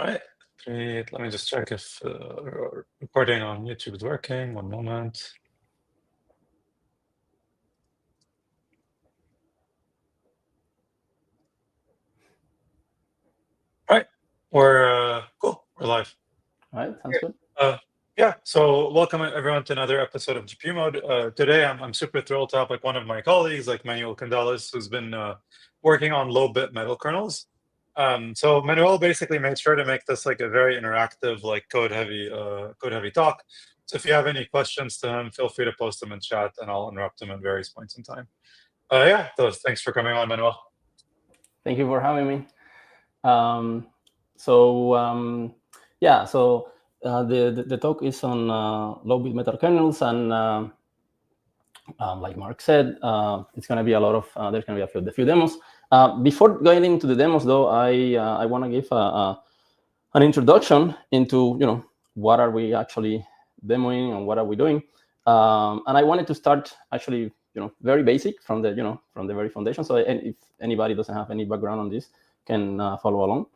All right, great. Let me just check if recording on YouTube is working. One moment. All right, we're cool. We're live. All right, sounds good. Yeah, so welcome everyone to another episode of GPU Mode. Today I'm super thrilled to have like one of my colleagues, like Manuel Candales, who's been working on low-bit metal kernels. So Manuel basically made sure to make this like a very interactive, like code-heavy talk. So if you have any questions to him, feel free to post them in chat, and I'll interrupt him at various points in time. Yeah, thanks for coming on, Manuel. Thank you for having me. Yeah, so the talk is on low-bit metal kernels, and like Mark said, it's going to be a lot of there's going to be a few demos. Before going into the demos, though, I want to give an introduction into what are we actually demoing and what are we doing, and I wanted to start actually very basic from the from the very foundation. So if anybody doesn't have any background on this, can follow along.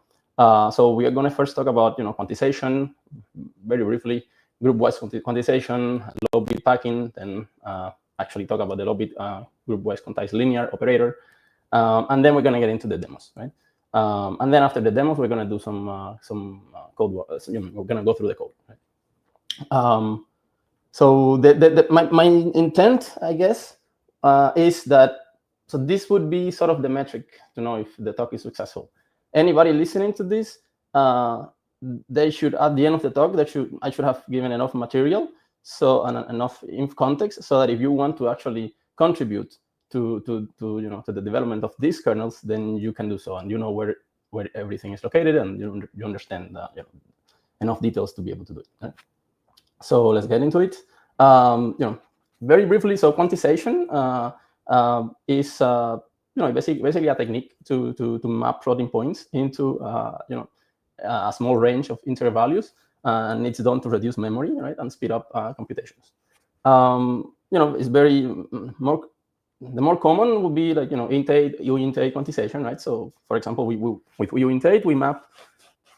So we are going to first talk about quantization very briefly, group-wise quantization, low-bit packing, then actually talk about the low-bit group-wise quantized linear operator, and then we're going to get into the demos, right? And then after the demos, we're going to do some code. We're going to go through the code. Right? So my intent, I guess, is that so this would be sort of the metric to know if the talk is successful. Anybody listening to this, they should, at the end of the talk, I should have given enough material, so enough context, so that if you want to actually contribute to the development of these kernels, then you can do so, and you know where everything is located, and you understand enough details to be able to do it. Right? So let's get into it. Very briefly, so quantization is basically a technique to map floating points into a small range of integer values, and it's done to reduce memory, right, and speed up computations. It's very the more common would be like int8, uint8 quantization, right? So for example, with uint8 we map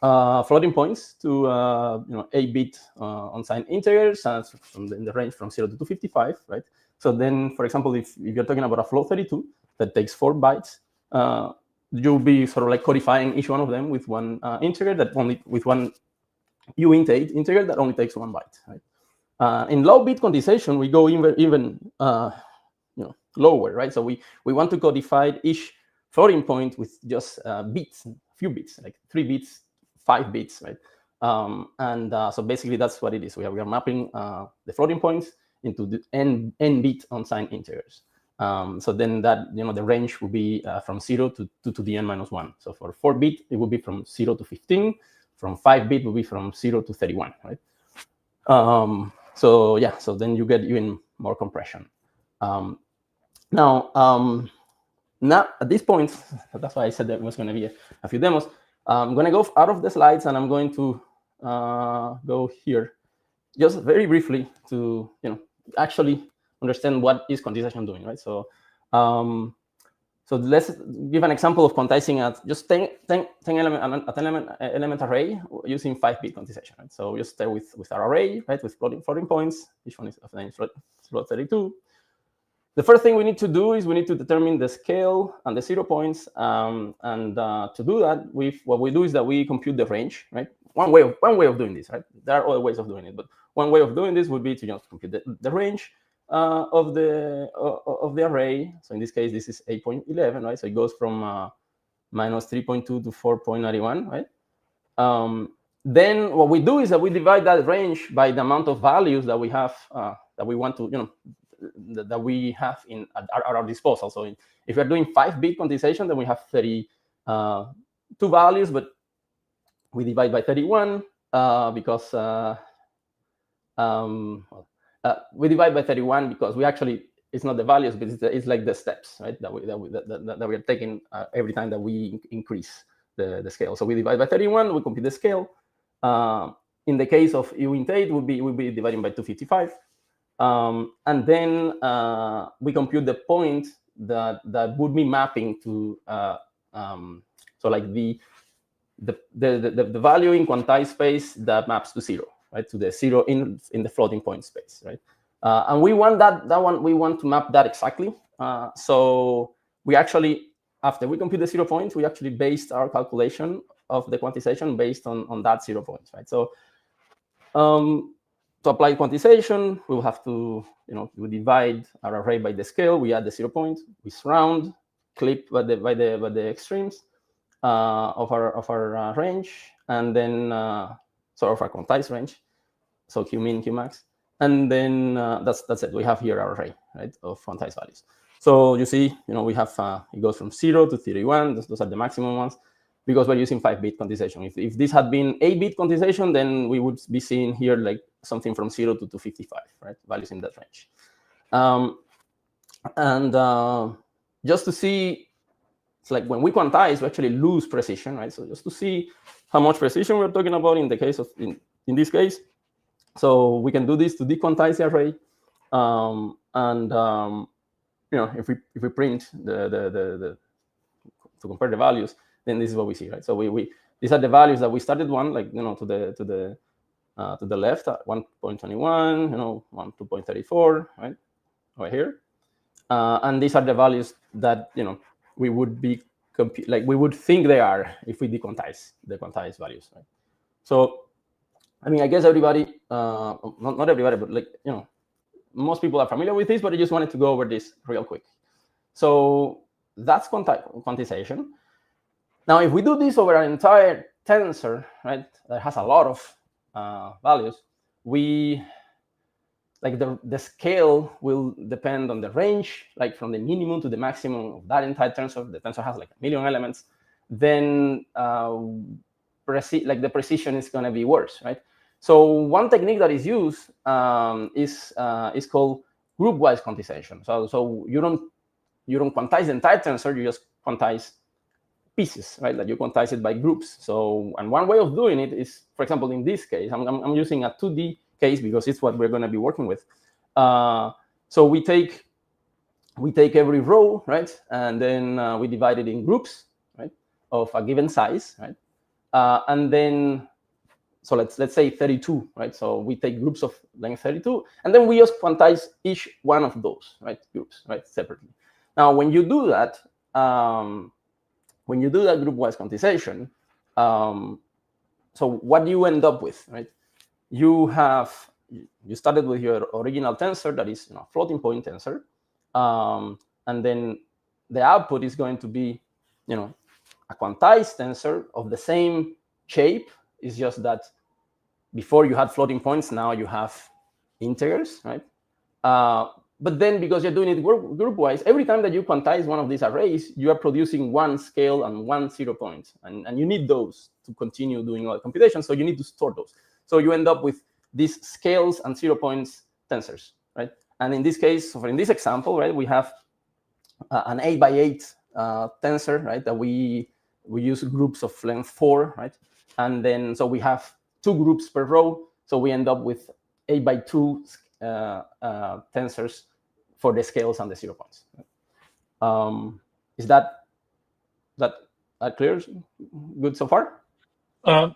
floating points to 8-bit unsigned integers from the range from 0 to 255, right? So then, for example, if you're talking about a float 32 that takes 4 bytes, you'll be sort of like codifying each one of them with one integer with one uint8 integer that only takes 1 byte, right? In low-bit quantization, we go even lower, right? So we want to codify each floating point with just bits, a few bits, like 3 bits, 5 bits, right? So basically that's what it is. We are mapping the floating points into the n-bit unsigned integers. So then that the range will be from 0 to 2 to the n-1. So for 4-bit, it will be from 0 to 15. From 5-bit will be from 0 to 31, right? So yeah, so then you get even more compression. Now at this point, that's why I said there was going to be a few demos. I'm going to go out of the slides, and I'm going to go here just very briefly to actually understand what is quantization doing, right? So so let's give an example of quantizing at just 10 element array using 5-bit quantization, right? So we just start with our array, right, with floating points. Each one is of the name float 32. The first thing we need to do is we need to determine the scale and the 0 points. To do that, what we do is that we compute the range, right? One way of doing this, right? There are other ways of doing it, but one way of doing this would be to just compute the range of the array. So in this case, this is 8.11, right? So it goes from minus 3.2 to 4.91, right? Then what we do is that we divide that range by the amount of values that we have that we want to that we have at our disposal. So if we're doing 5-bit quantization, then we have 32 values, but we divide by 31 because we divide by 31 because we actually, it's not the values, but it's like the steps, right, that we are taking every time that we increase the scale. So we divide by 31, we compute the scale. In the case of uint8, we'll be dividing by 255. And then we compute the point that would be mapping to so like the the value in quantized space that maps to 0, right? To the 0 in the floating point space, right? And we want that one. We want to map that exactly. So we actually, after we compute the 0 points, we actually based our calculation of the quantization based on that 0 points, right? So to apply quantization, we will have to, we divide our array by the scale. We add the 0 points. We surround, clip by the extremes of our range, and then sort of our quantized range. So Q min, Q max, and then that's it. We have here our array, right, of quantized values. So you see, we have it goes from 0 to 31. Those are the maximum ones, because we're using 5-bit quantization. If this had been 8-bit quantization, then we would be seeing here like something from 0 to 255, right? Values in that range. And just to see, it's like when we quantize, we actually lose precision, right? So just to see how much precision we're talking about in the case of, in this case. So we can do this to dequantize the array. If we print to compare the values, then this is what we see, right? So these are the values that we started one, like, to the left at 1.21, 2.34, right, over here. And these are the values that, we would be we would think they are if we dequantize the quantized values, right? So, I mean, I guess everybody, not everybody, but like, most people are familiar with this, but I just wanted to go over this real quick. So that's quantization. Now, if we do this over an entire tensor, right, that has a lot of values, the scale will depend on the range, like from the minimum to the maximum of that entire tensor. The tensor has like 1 million elements. Then the precision is going to be worse, right? So one technique that is used is called group-wise quantization. So you don't quantize the entire tensor, you just quantize pieces, right? Like you quantize it by groups. So, and one way of doing it is, for example, in this case, I'm using a 2D case because it's what we're going to be working with. So we take every row, right, and then we divide it in groups, right, of a given size, right, and then. So let's say 32, right? So we take groups of length 32, and then we just quantize each one of those, right, groups, right, separately. Now, when you do that group-wise quantization, so what do you end up with, right? You started with your original tensor that is, floating point tensor, and then the output is going to be, a quantized tensor of the same shape. It's just that before you had floating points, now you have integers, right? But then because you're doing it group-wise, every time that you quantize one of these arrays, you are producing one scale and one 0 point. And you need those to continue doing all the computation, so you need to store those. So you end up with these scales and 0 points tensors, right? And in this case, so in this example, right, we have an 8x8 tensor, right, that we use groups of length 4, right? And then, so we have 2 groups per row, so we end up with 8x2 tensors for the scales and the 0 points. Is that clear? Good so far?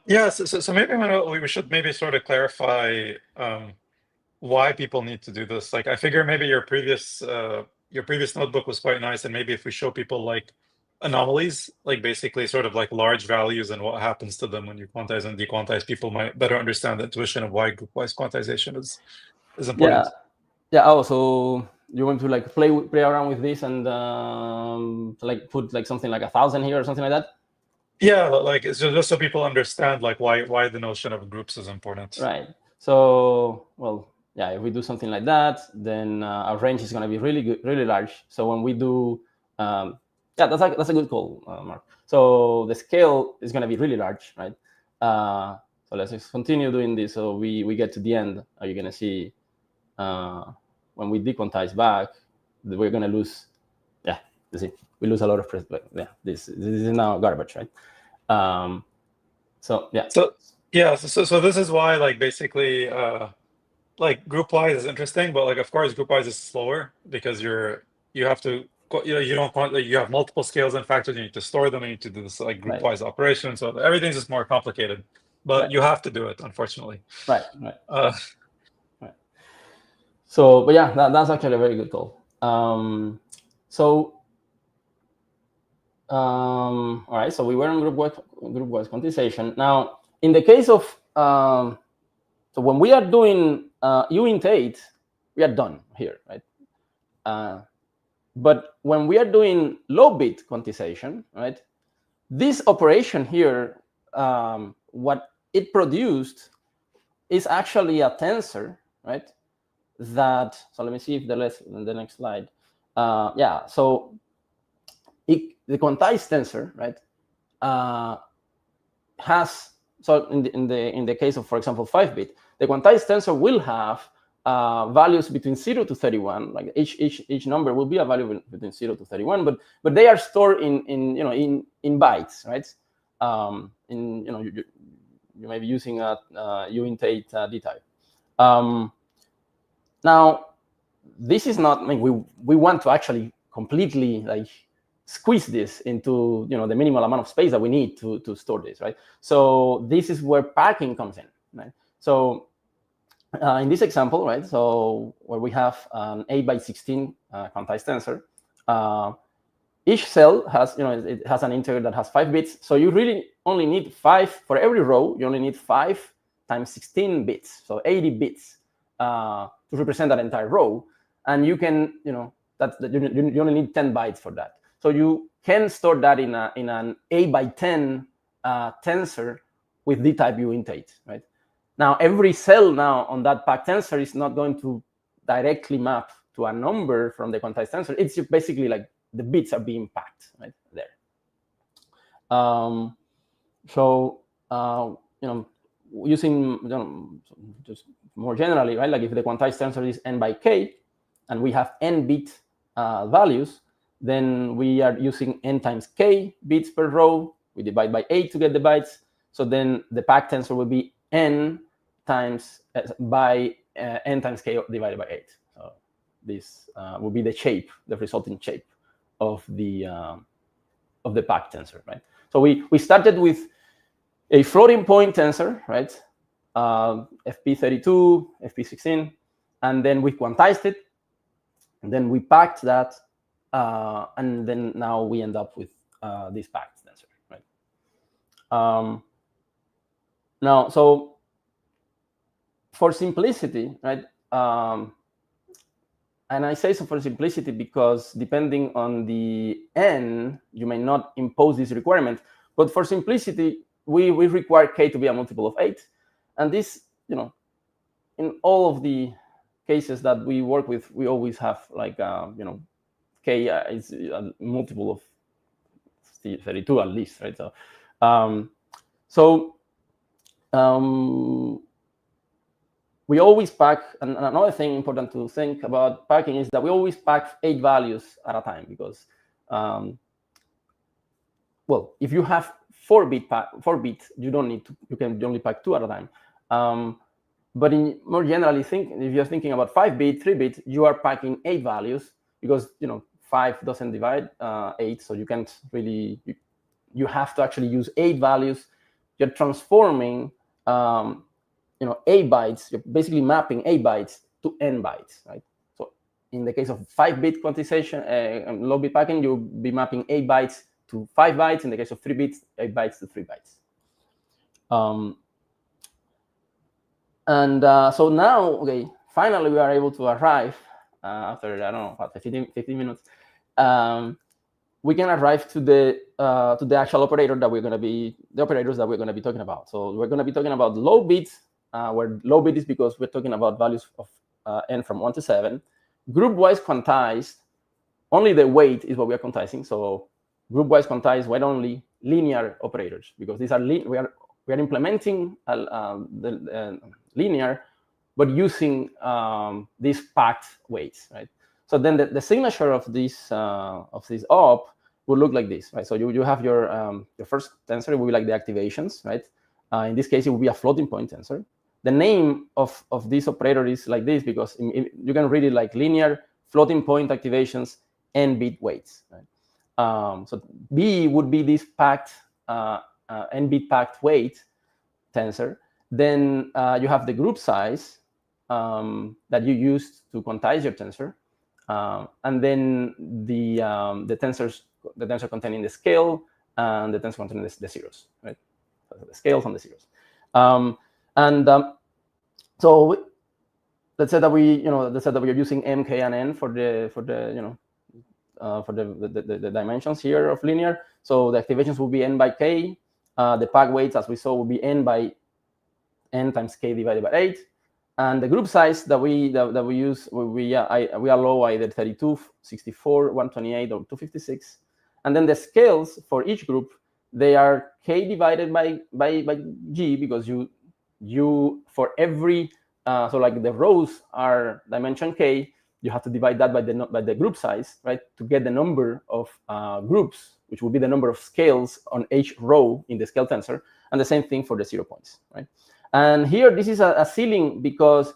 Yeah. So maybe we should maybe sort of clarify why people need to do this. Like, I figure maybe your previous notebook was quite nice, and maybe if we show people like anomalies, like basically sort of like large values and what happens to them when you quantize and dequantize, people might better understand the intuition of why group-wise quantization is important. Yeah. Oh, so you want to like play around with this and like put like something like 1,000 here or something like that? Yeah, like it's just so people understand like why the notion of groups is important. Right. So, well, yeah, if we do something like that, then our range is going to be really large. So when we do, yeah, that's a good call, Mark. So the scale is going to be really large, right? So let's just continue doing this. So we get to the end. Are you going to see when we dequantize back, we're going to lose? Yeah, you see, we lose a lot of press. But yeah, this is now garbage, right? So yeah. So this is why, like, basically, like group-wise is interesting, but like of course group-wise is slower because you have to you don't want, you have multiple scales and factors. You need to store them. You need to do this like group-wise operation. So everything's just more complicated. But you have to do it, unfortunately. Right. So, but yeah, that's actually a very good call. All right, so we were on group-wise quantization. Now, in the case of, so when we are doing uint8, we are done here, right? But when we are doing low-bit quantization, right, this operation here, what it produced is actually a tensor, right? That, so let me see if the next slide. Yeah, so the quantized tensor, right, has, so in the case of, for example, 5-bit, the quantized tensor will have values between 0 to 31. Like each number will be a value between 0 to 31, but they are stored in bytes, right? You may be using a uint8 d type. Now, this is not, I mean, we want to actually completely like squeeze this into the minimal amount of space that we need to store this, right? So this is where packing comes in, right? So in this example, right, so where we have an 8x16 quantized tensor, each cell has, it has an integer that has 5 bits. So you really only need 5 for every row. You only need 5 times 16 bits, so 80 bits to represent that entire row. And you can, you only need 10 bytes for that. So you can store that in an 8x10 tensor with d-type uint8, right? Now, every cell now on that packed tensor is not going to directly map to a number from the quantized tensor. It's basically like the bits are being packed right there. Using just more generally, right? Like if the quantized tensor is n by k, and we have n bit values, then we are using n times k bits per row. We divide by 8 to get the bytes. So then the packed tensor will be n times by n times k divided by 8. So this will be the shape, the resulting shape of the packed tensor, right? So we started with a floating point tensor, right? FP32, FP16, and then we quantized it, and then we packed that, and then now we end up with this packed tensor, right? Now, so for simplicity, right? And I say so for simplicity because depending on the n, you may not impose this requirement. But for simplicity, we require k to be a multiple of 8. And this, in all of the cases that we work with, we always have like, k is a multiple of 32 at least, right? So, we always pack, and another thing important to think about packing is that we always pack 8 values at a time because, well, if you have 4 bit, you don't need to, you can only pack 2 at a time. But more generally, if you're thinking about 5-bit, 3-bit, you are packing 8 values because 5 doesn't divide 8, so you can't really. You have to actually use 8 values. You're transforming, 8 bytes. You're basically mapping 8 bytes to n bytes, right? So in the case of 5-bit quantization, low-bit packing, you'll be mapping 8 bytes to 5 bytes. In the case of 3 bits, 8 bytes to 3 bytes. So now, okay, finally we are able to arrive after, I don't know, about 15 minutes. We can arrive to the actual operator that the operators that we're going to be talking about. So we're going to be talking about low bits, where low bit is because we're talking about values of n from 1 to 7. Group-wise quantized, only the weight is what we are quantizing. So group-wise quantized, weight only linear operators, because these are we are implementing the linear, but using these packed weights, right? So then the signature of this op will look like this, right? So you have your first tensor, it will be like the activations, right? In this case, it will be a floating point tensor. The name of this operator is like this because you can read it like linear floating point activations n-bit weights. Right? So B would be this packed n-bit packed weight tensor. Then you have the group size that you used to quantize your tensor, and then the tensor containing the scale and the tensor containing the zeros, right? So the scales and the zeros. So let's say that we're using m, k, and n for the dimensions here of linear. So the activations will be n by k. The pack weights, as we saw, will be n by n times k divided by 8. And the group size that we use, we allow either 32, 64, 128, or 256. And then the scales for each group, they are k divided by g, because you for every so like the rows are dimension k, you have to divide that by the group size, right, to get the number of groups, which will be the number of scales on each row in the scale tensor. And the same thing for the 0 points, right? And here, this is a ceiling because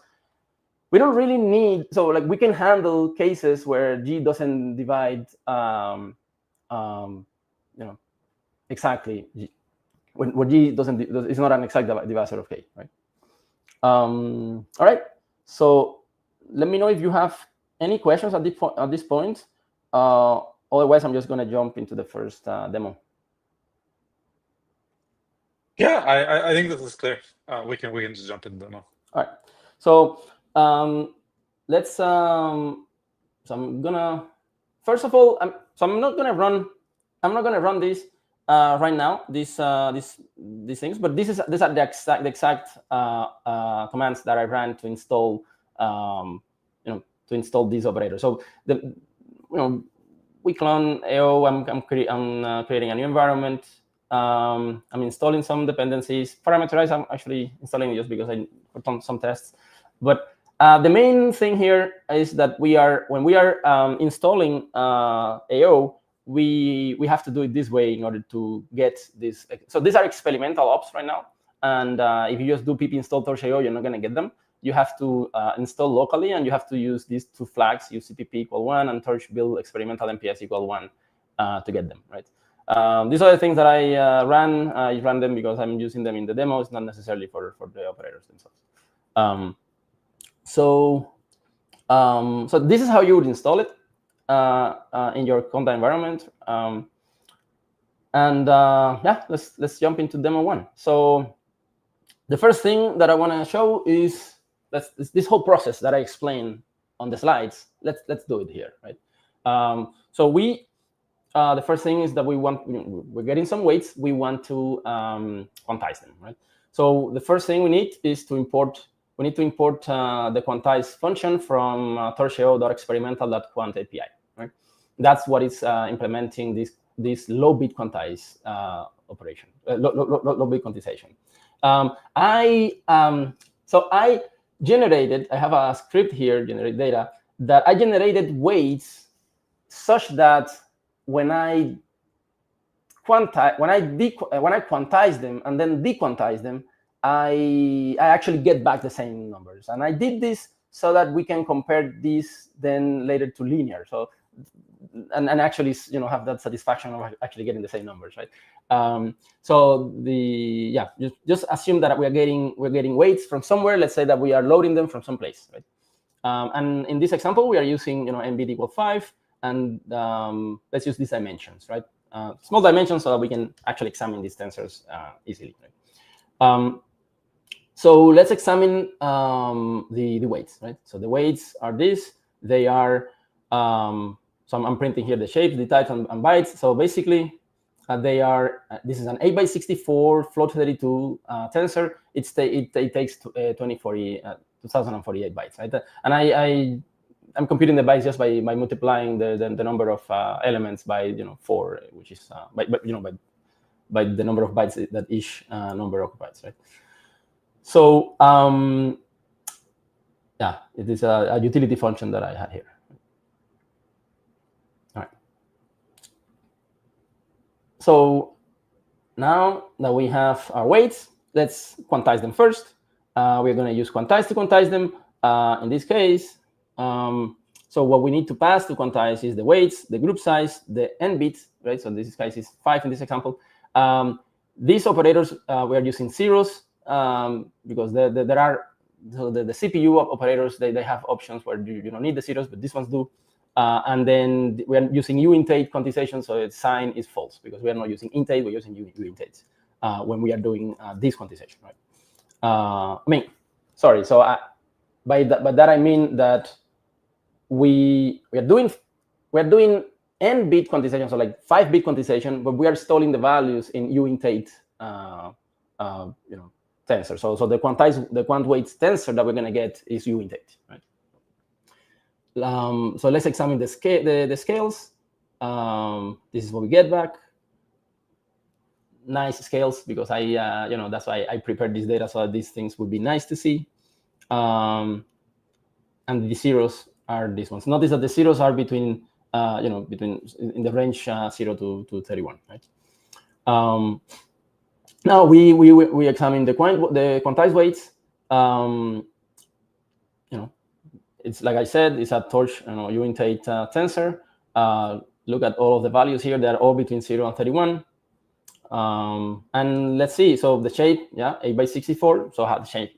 we don't really need, so like we can handle cases where G doesn't divide, exactly, when G doesn't, it's not an exact divisor of K, right? All right, so let me know if you have any questions at this point. Otherwise, I'm just gonna jump into the first demo. Yeah, I think this is clear. We can just jump into demo. All right. So let's. So I'm gonna. First of all, I'm not gonna run. I'm not gonna run this right now. These things, but these are the exact commands that I ran to install. To install these operators. So we clone AO. I'm creating a new environment. I'm installing some dependencies. Parameterize, I'm actually installing it just because I performed some tests. But the main thing here is that when we are installing AO, we have to do it this way in order to get this. So these are experimental ops right now. And if you just do pip install torch AO, you're not going to get them. You have to install locally, and you have to use these two flags, use cpp equal 1 and torch build experimental MPS equal 1 to get them, right? These are the things that I ran. I ran them because I'm using them in the demos, not necessarily for the operators themselves. So this is how you would install it in your Conda environment. Yeah, let's jump into demo 1. So the first thing that I want to show is this whole process that I explained on the slides. Let's do it here, right? So the first thing is that we're getting some weights. We want to quantize them, right? So the first thing we need is to import. We need to import the quantize function from torchio.experimental.quant API, right? That's what is implementing this low bit quantize operation, low bit quantization. I have a script here, generate data, that I generated weights such that when I quantize them and then dequantize them, I actually get back the same numbers. And I did this so that we can compare this then later to linear. So and actually have that satisfaction of actually getting the same numbers, right? So just assume that we're getting weights from somewhere. Let's say that we are loading them from some place, right? And in this example, we are using n-bit equal 5, and let's use these dimensions, right? Small dimensions so that we can actually examine these tensors easily, right? So let's examine the weights, right? So the weights are this. They are so I'm printing here the shapes, the types, and bytes. So basically, they are. This is an 8x64 float 32 tensor. It takes 2048 bytes, right? And I'm computing the bytes just by multiplying the number of elements by 4, which is by the number of bytes that each number occupies, right? So yeah, it is a utility function that I had here. All right. So now that we have our weights, let's quantize them first. We're going to use quantize to quantize them. In this case, So what we need to pass to quantize is the weights, the group size, the n bits, right? So this case is 5 in this example. These operators, we are using zeros because there are the CPU operators, they have options where you don't need the zeros, but these ones do. And then we are using uint8 quantization, so its sign is false because we are not using int8, we're using uint8 when we are doing this quantization, right? I mean, sorry. So by that I mean that we are doing n-bit quantization, so like 5-bit quantization, but we are storing the values in uint8 tensor. So the quant weights tensor that we're going to get is uint8, right? So let's examine the scales. This is what we get back. Nice scales, because that's why I prepared this data, so that these things would be nice to see. And the zeros are these ones. Notice that the zeros are between in the range 0 to 31, right? Now we examine the quantized weights. It's like I said, it's a torch uint8 tensor. Look at all of the values here; they're all between 0 and 31. And let's see. So the shape, 8 by 64. So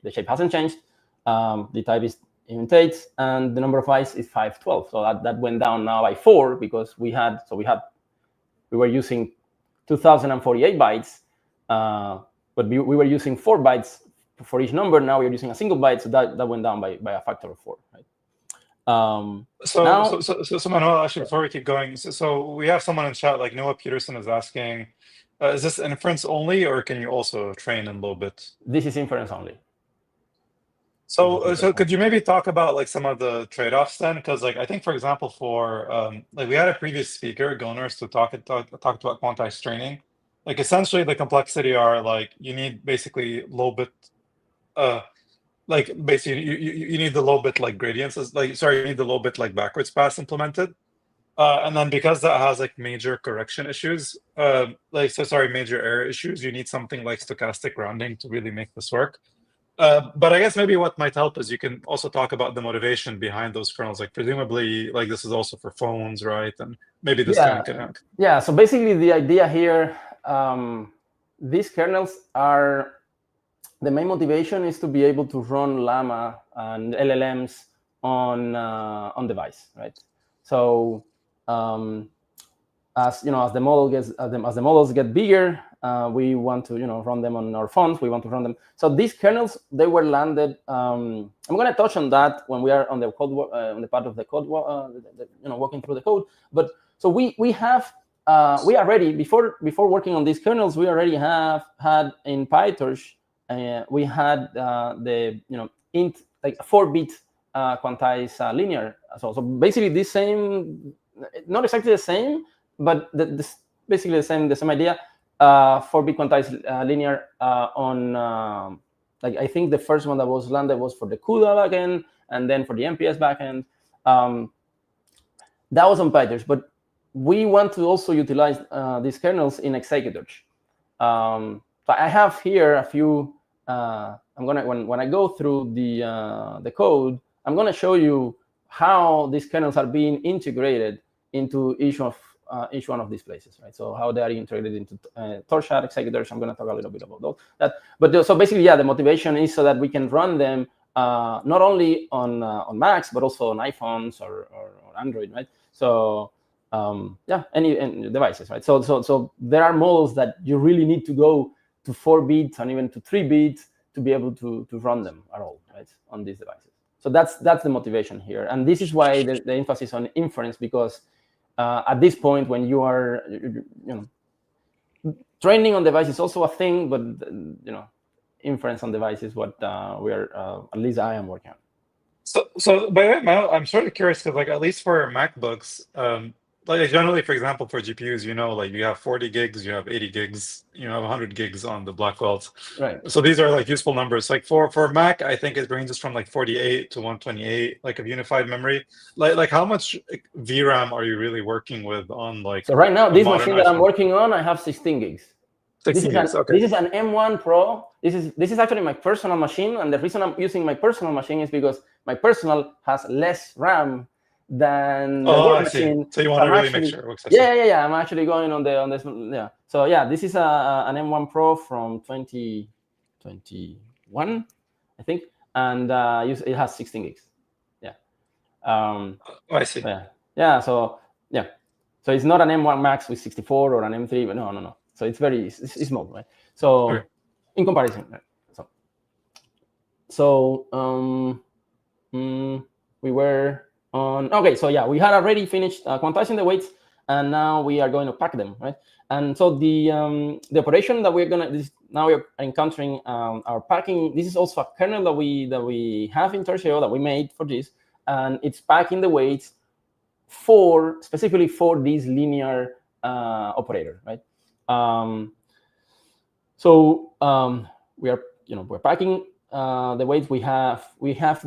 the shape hasn't changed. The type is uint8, and the number of bytes is 512. So that went down now by 4 because we were using 2048 bytes, but we were using 4 bytes for each number. Now we're using a single byte, so that went down by a factor of 4, right? So Manuel, actually, before we keep going, so we have someone in chat, like Noah Peterson is asking, is this inference only, or can you also train in low bit? This is inference only. So could you maybe talk about like some of the trade-offs then? Because like I think, for example, for like we had a previous speaker, Goners, to talked about quantized training. Like essentially the complexity are like you need basically low bit, like basically you need the low bit like gradients, you need the low bit like backwards pass implemented. And then because that has like major correction issues, major error issues, you need something like stochastic rounding to really make this work. But I guess maybe what might help is you can also talk about the motivation behind those kernels. Like presumably, like this is also for phones, right? And maybe this can connect. Yeah. So basically, the idea here, these kernels are the main motivation is to be able to run Llama and LLMs on device, right? So as the models get bigger, we want to run them on our phones. We want to run them. So these kernels, they were landed. I'm going to touch on that when we are on the code on the part of the code, walking through the code. But so we already before working on these kernels, we already have had in PyTorch. We had the int like 4-bit quantized linear. So basically the same, not exactly the same, but basically the same idea. 4-bit quantized linear on like I think the first one that was landed was for the CUDA backend, and then for the MPS backend. That was on PyTorch, but we want to also utilize these kernels in executors. So I have here a few. I'm gonna when I go through the code, I'm gonna show you how these kernels are being integrated into each one of these places, right? So how they are integrated into torchchat executors. I'm gonna talk a little bit about that. But so basically, the motivation is so that we can run them not only on Macs but also on iPhones or Android, right? So any devices, right? So there are models that you really need to go to 4 bits and even to 3 bits to be able to run them at all, right, on these devices. So that's the motivation here, and this is why the emphasis on inference, because at this point when you are training on device is also a thing, but inference on device is what we are at least I am working on. So by the way, Mel, I'm sort of curious because like at least for MacBooks, like generally, for example, for GPUs, like you have 40 gigs, you have 80 gigs, you have 100 gigs on the Blackwells. Right. So these are like useful numbers. Like for Mac, I think it ranges from like 48 to 128, like of unified memory. Like how much VRAM are you really working with on like? So right now, this machine that I'm iPhone? working on, I have 16 gigs. 16 gigs. Okay. This is an M1 Pro. This is actually my personal machine, and the reason I'm using my personal machine is because my personal has less RAM than the work machine. So you want to really make sure it works. Yeah. I'm actually going on this. Yeah. So yeah, this is an M1 Pro from 2021, I think, and it has 16 gigs. Yeah. I see. Yeah. So yeah. So it's not an M1 Max with 64 or an M3, but no. So it's very small, right? So Okay. in comparison, right? So we were on. Okay, so yeah, we had already finished quantizing the weights, and now we are going to pack them, right? And so the operation that now we're encountering our packing. This is also a kernel that we have in Torchchat that we made for this, and it's packing the weights specifically for this linear operator, right? We're packing the weights. We have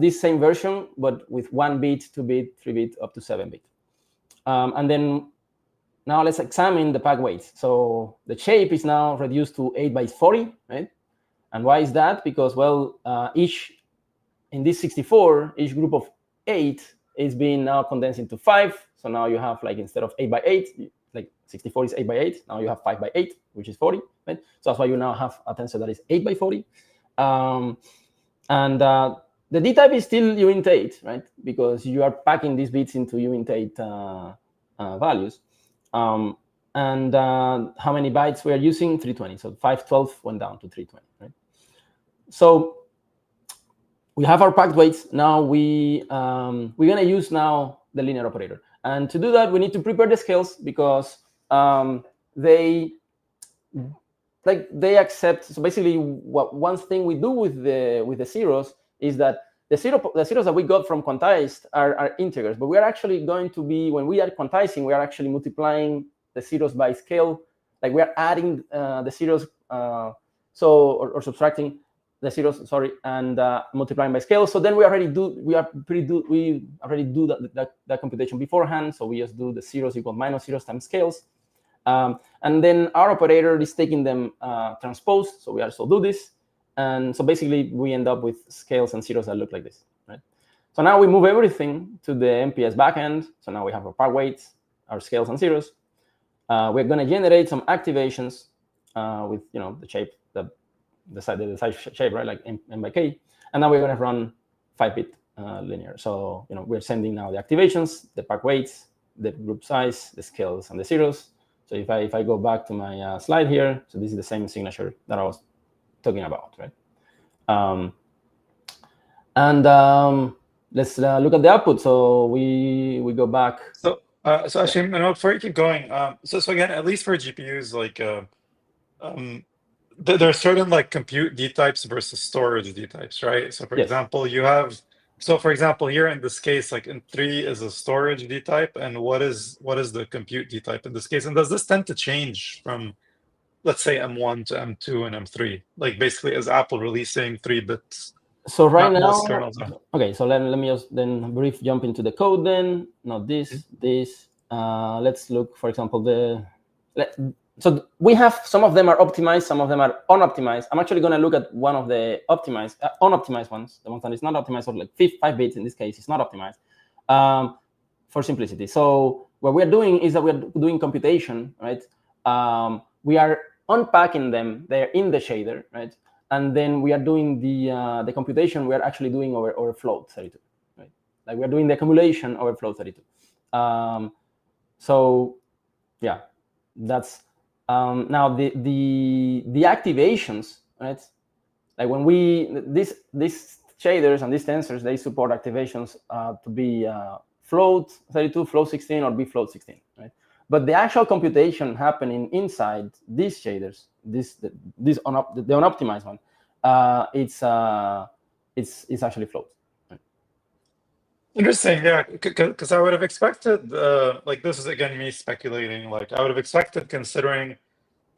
this same version, but with 1 bit, 2 bit, 3 bit, up to 7 bit. And then now let's examine the pack weights. So the shape is now reduced to 8 by 40, right? And why is that? Because, well, in this 64, each group of 8 is being now condensed into 5. So now you have, like, instead of 8 by 8, like 64 is 8 by 8. Now you have 5 by 8, which is 40, right? So that's why you now have a tensor that is 8 by 40. The D type is still uint 8, right? Because you are packing these bits into uint 8 values. How many bytes we are using? 320. So 512 went down to 320, right? So we have our packed weights. Now we're gonna use now the linear operator. And to do that, we need to prepare the scales because they accept. So basically, one thing we do with the zeros is that the zeros that we got from quantized are integers, but we are actually going to be, when we are quantizing, we are actually multiplying the zeros by scale. Like, we are adding the zeros, or subtracting the zeros, sorry, and multiplying by scale. So then we already do that computation beforehand. So we just do the zeros equal minus zeros times scales. And then our operator is taking them transposed. So we also do this. And so basically, we end up with scales and zeros that look like this, right? So now we move everything to the MPS backend. So now we have our pack weights, our scales and zeros. We're going to generate some activations with the shape, the size shape, right, like M by K. And now we're going to run 5-bit linear. So we're sending now the activations, the pack weights, the group size, the scales, and the zeros. So if I go back to my slide here, so this is the same signature that I was talking about, right? Let's look at the output. So we go back. So actually, Manuel, before you keep going, so again, at least for GPUs, like there are certain like compute D types versus storage D types, right? So for example, you have. So for example, here in this case, like in 3 is a storage D type, and what is the compute D type in this case? And does this tend to change from, let's say, M1 to M2 and M3? Like, basically, is Apple releasing 3 bits? So right now, most kernels are. Okay, so let me just then brief jump into the code then. Not this. Let's look, for example, so we have, some of them are optimized, some of them are unoptimized. I'm actually going to look at one of the unoptimized ones, the ones that is not optimized, or like 5 bits in this case, is not optimized, for simplicity. So what we're doing is that we're doing computation, right? We are unpacking them, they're in the shader, right? And then we are doing the computation, we are actually doing over float 32, right? Like, we're doing the accumulation over float 32. So yeah, that's now the activations, right? Like, when these shaders and these tensors, they support activations to be float 32, float 16, or be float 16, right? But the actual computation happening inside these shaders, the unoptimized one, it's actually float. Interesting, yeah, because I would have expected, like, this is again me speculating, like I would have expected, considering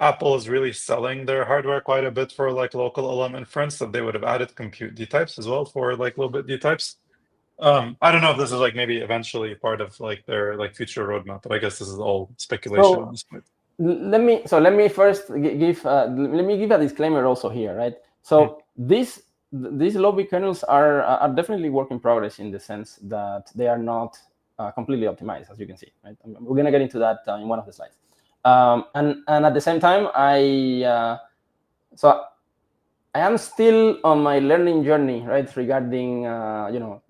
Apple is really selling their hardware quite a bit for like local LM inference, that they would have added compute D types as well for like little bit D types. I don't know if this is like maybe eventually part of like their like future roadmap, but I guess this is all speculation at this point. Let me first give a disclaimer also here, right? So these low bit kernels are definitely work in progress, in the sense that they are not completely optimized, as you can see. Right? We're going to get into that in one of the slides. And at the same time, I am still on my learning journey, right, regarding GPU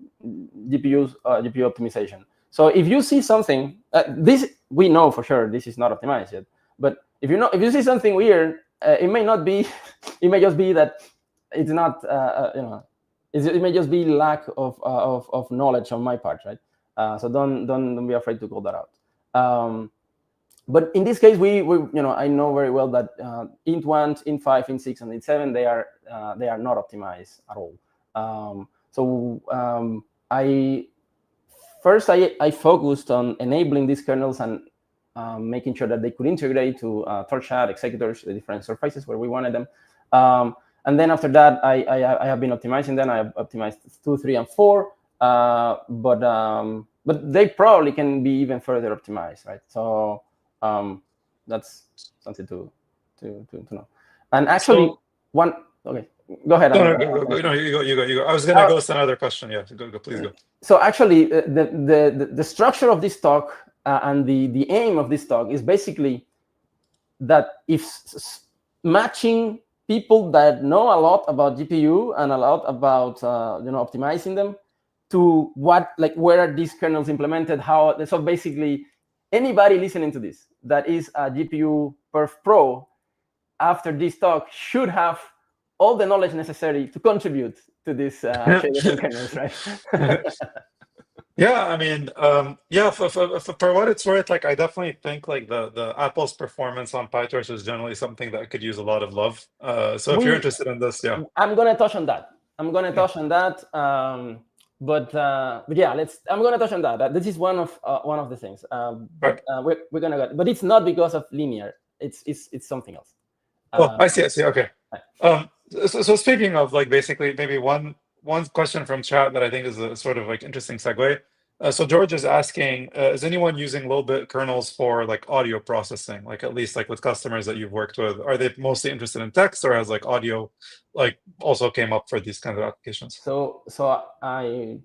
optimization. So if you see something, this we know for sure this is not optimized yet. But if you see something weird, it may not be. It may just be that it's not. It may just be lack of knowledge on my part, right? So don't be afraid to call that out. But in this case, we I know very well that int1, int5, int6, and int7 they are not optimized at all. I focused on enabling these kernels and making sure that they could integrate to torchchat executors, the different surfaces where we wanted them. And then after that, I have been optimizing them. I have optimized 2, 3, and 4, but they probably can be even further optimized, right? So that's something to know. And actually, okay, go ahead. No, you go. I was gonna go to another question. Yeah, go, please go. So actually, the structure of this talk and the aim of this talk is basically that if matching people that know a lot about GPU and a lot about optimizing them to where are these kernels implemented, how. So basically, anybody listening to this that is a GPU Perf Pro after this talk should have all the knowledge necessary to contribute to this shaders and kernels, right? Yeah, I mean, for what it's worth, like I definitely think like the Apple's performance on PyTorch is generally something that could use a lot of love. So if you're interested in this, yeah, I'm gonna touch on that. But yeah, I'm gonna touch on that. This is one of the things. But we're gonna go. But it's not because of linear. It's something else. Oh, I see. Okay. So speaking of like basically maybe one question from chat that I think is a sort of like interesting segue. So George is asking, is anyone using low-bit kernels for like audio processing, like at least like with customers that you've worked with? Are they mostly interested in text, or has like audio like also came up for these kinds of applications? So I'm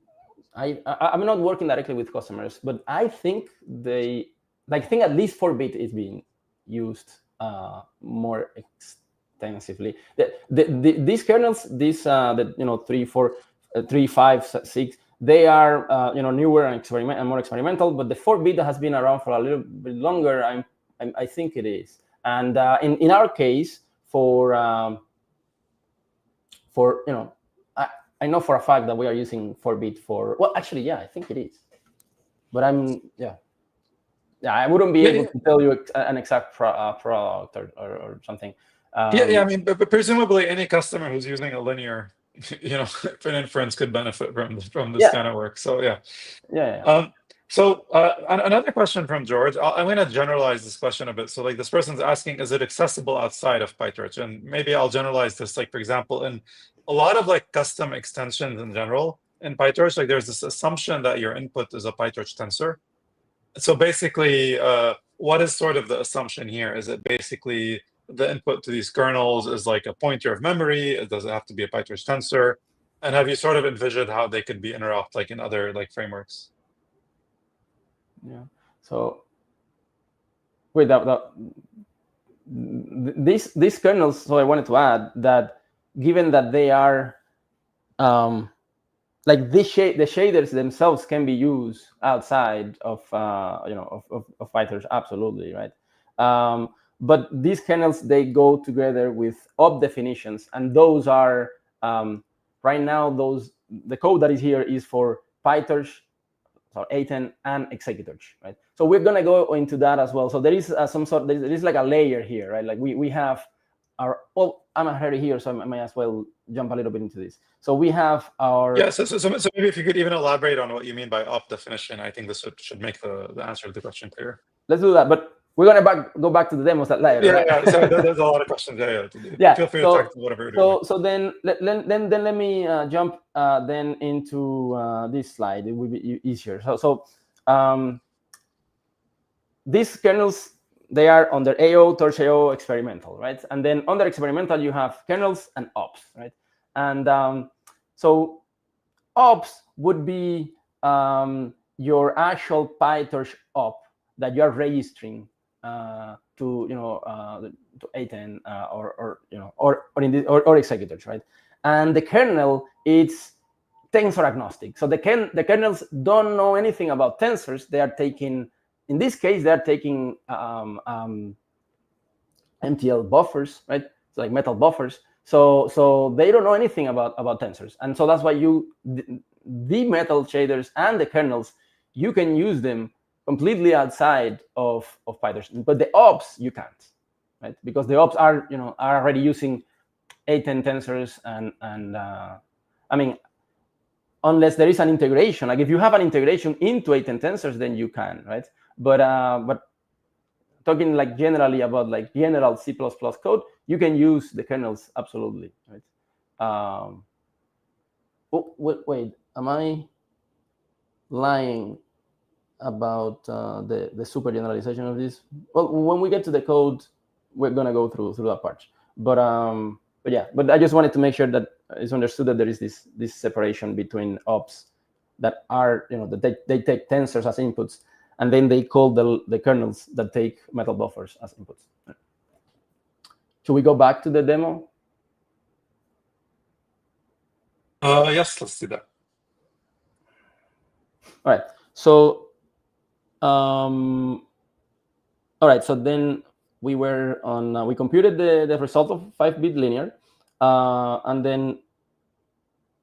not working directly with customers, but I think at least 4-bit is being used more extensively. These kernels, 3, 4, 3, 5, 6, they are newer and more experimental. But the 4-bit has been around for a little bit longer. I think it is. And in our case, I know for a fact that we are using 4-bit for. Well, actually, yeah, I think it is. But I wouldn't be able to tell you an exact product or something. I mean, but presumably any customer who's using a linear, an inference could benefit from this kind of work. So yeah. So another question from George. I'm going to generalize this question a bit. So like this person's asking, is it accessible outside of PyTorch? And maybe I'll generalize this. Like for example, in a lot of like custom extensions in general in PyTorch, like there's this assumption that your input is a PyTorch tensor. So basically, what is sort of the assumption here? Is it basically the input to these kernels is like a pointer of memory? Does it have to be a PyTorch tensor? And have you sort of envisioned how they could be interop like in other like frameworks? Yeah. So wait, these kernels. So I wanted to add that given that they are like the shaders themselves can be used outside of of PyTorch, absolutely, right? But these kernels, they go together with op definitions, and those are right now the code that is here is for PyTorch, so A10 and executors, right? So we're gonna go into that as well. So there is there is like a layer here, right? Like we have our, well, I'm already here, so I may as well jump a little bit into this. So we have our... Yeah, so maybe if you could even elaborate on what you mean by op definition, I think this should make the answer to the question clear. Let's do that, but we're gonna go back to the demos that later. Yeah, right? So there's a lot of questions. Yeah. Feel free to talk to whatever you're doing. So then let me jump then into this slide. It will be easier. So these kernels, they are under AO, torch AO, experimental, right? And then under experimental, you have kernels and ops, right? And so ops would be your actual PyTorch op that you are registering to to A10 or executors, right? And the kernel, it's tensor agnostic. So the kernels don't know anything about tensors. They are taking, in this case, they are taking MTL buffers, right? So like metal buffers. So they don't know anything about tensors, and so that's why the metal shaders and the kernels, you can use them completely outside of PyTorch, but the ops you can't, right? Because the ops are already using A10 tensors, and I mean, unless there is an integration, like if you have an integration into A10 tensors, then you can, right? But talking like generally about like general C++ code, you can use the kernels absolutely, right? Wait, am I lying about the super generalization of this? Well, when we get to the code, we're gonna go through that part. But yeah, but I just wanted to make sure that it's understood that there is this separation between ops that are that they take tensors as inputs, and then they call the kernels that take metal buffers as inputs. Should we go back to the demo? Yes, let's do that. All right. So, all right. So then we were on. We computed the result of 5-bit linear, and then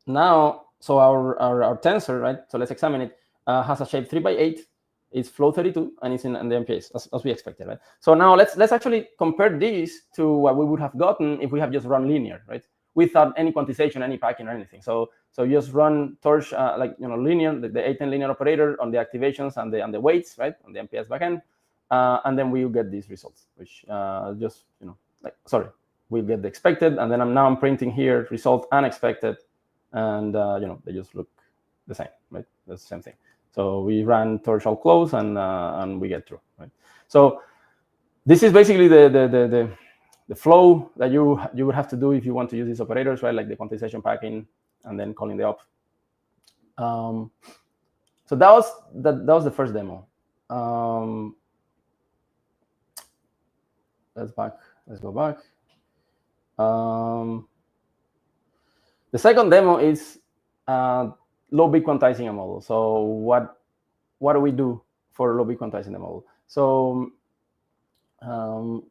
now, so our tensor, right? So let's examine it. Has a shape 3x8. It's flow 32, and it's in the MPS as we expected, right? So now let's actually compare this to what we would have gotten if we have just run linear, right? Without any quantization, any packing, or anything. So just run torch linear, the A10 linear operator on the activations and the weights, right, on the MPS backend, and then we'll get these results, which just we'll get the expected, and then I'm printing here result unexpected, and they just look the same, right? That's the same thing. So we ran torch all close, and we get through, right? So this is basically the flow that you would have to do if you want to use these operators, right? Like the quantization packing and then calling the op. So that was the first demo. Let's go back. The second demo is low-bit quantizing a model. So what do we do for low-bit quantizing the model? So I'm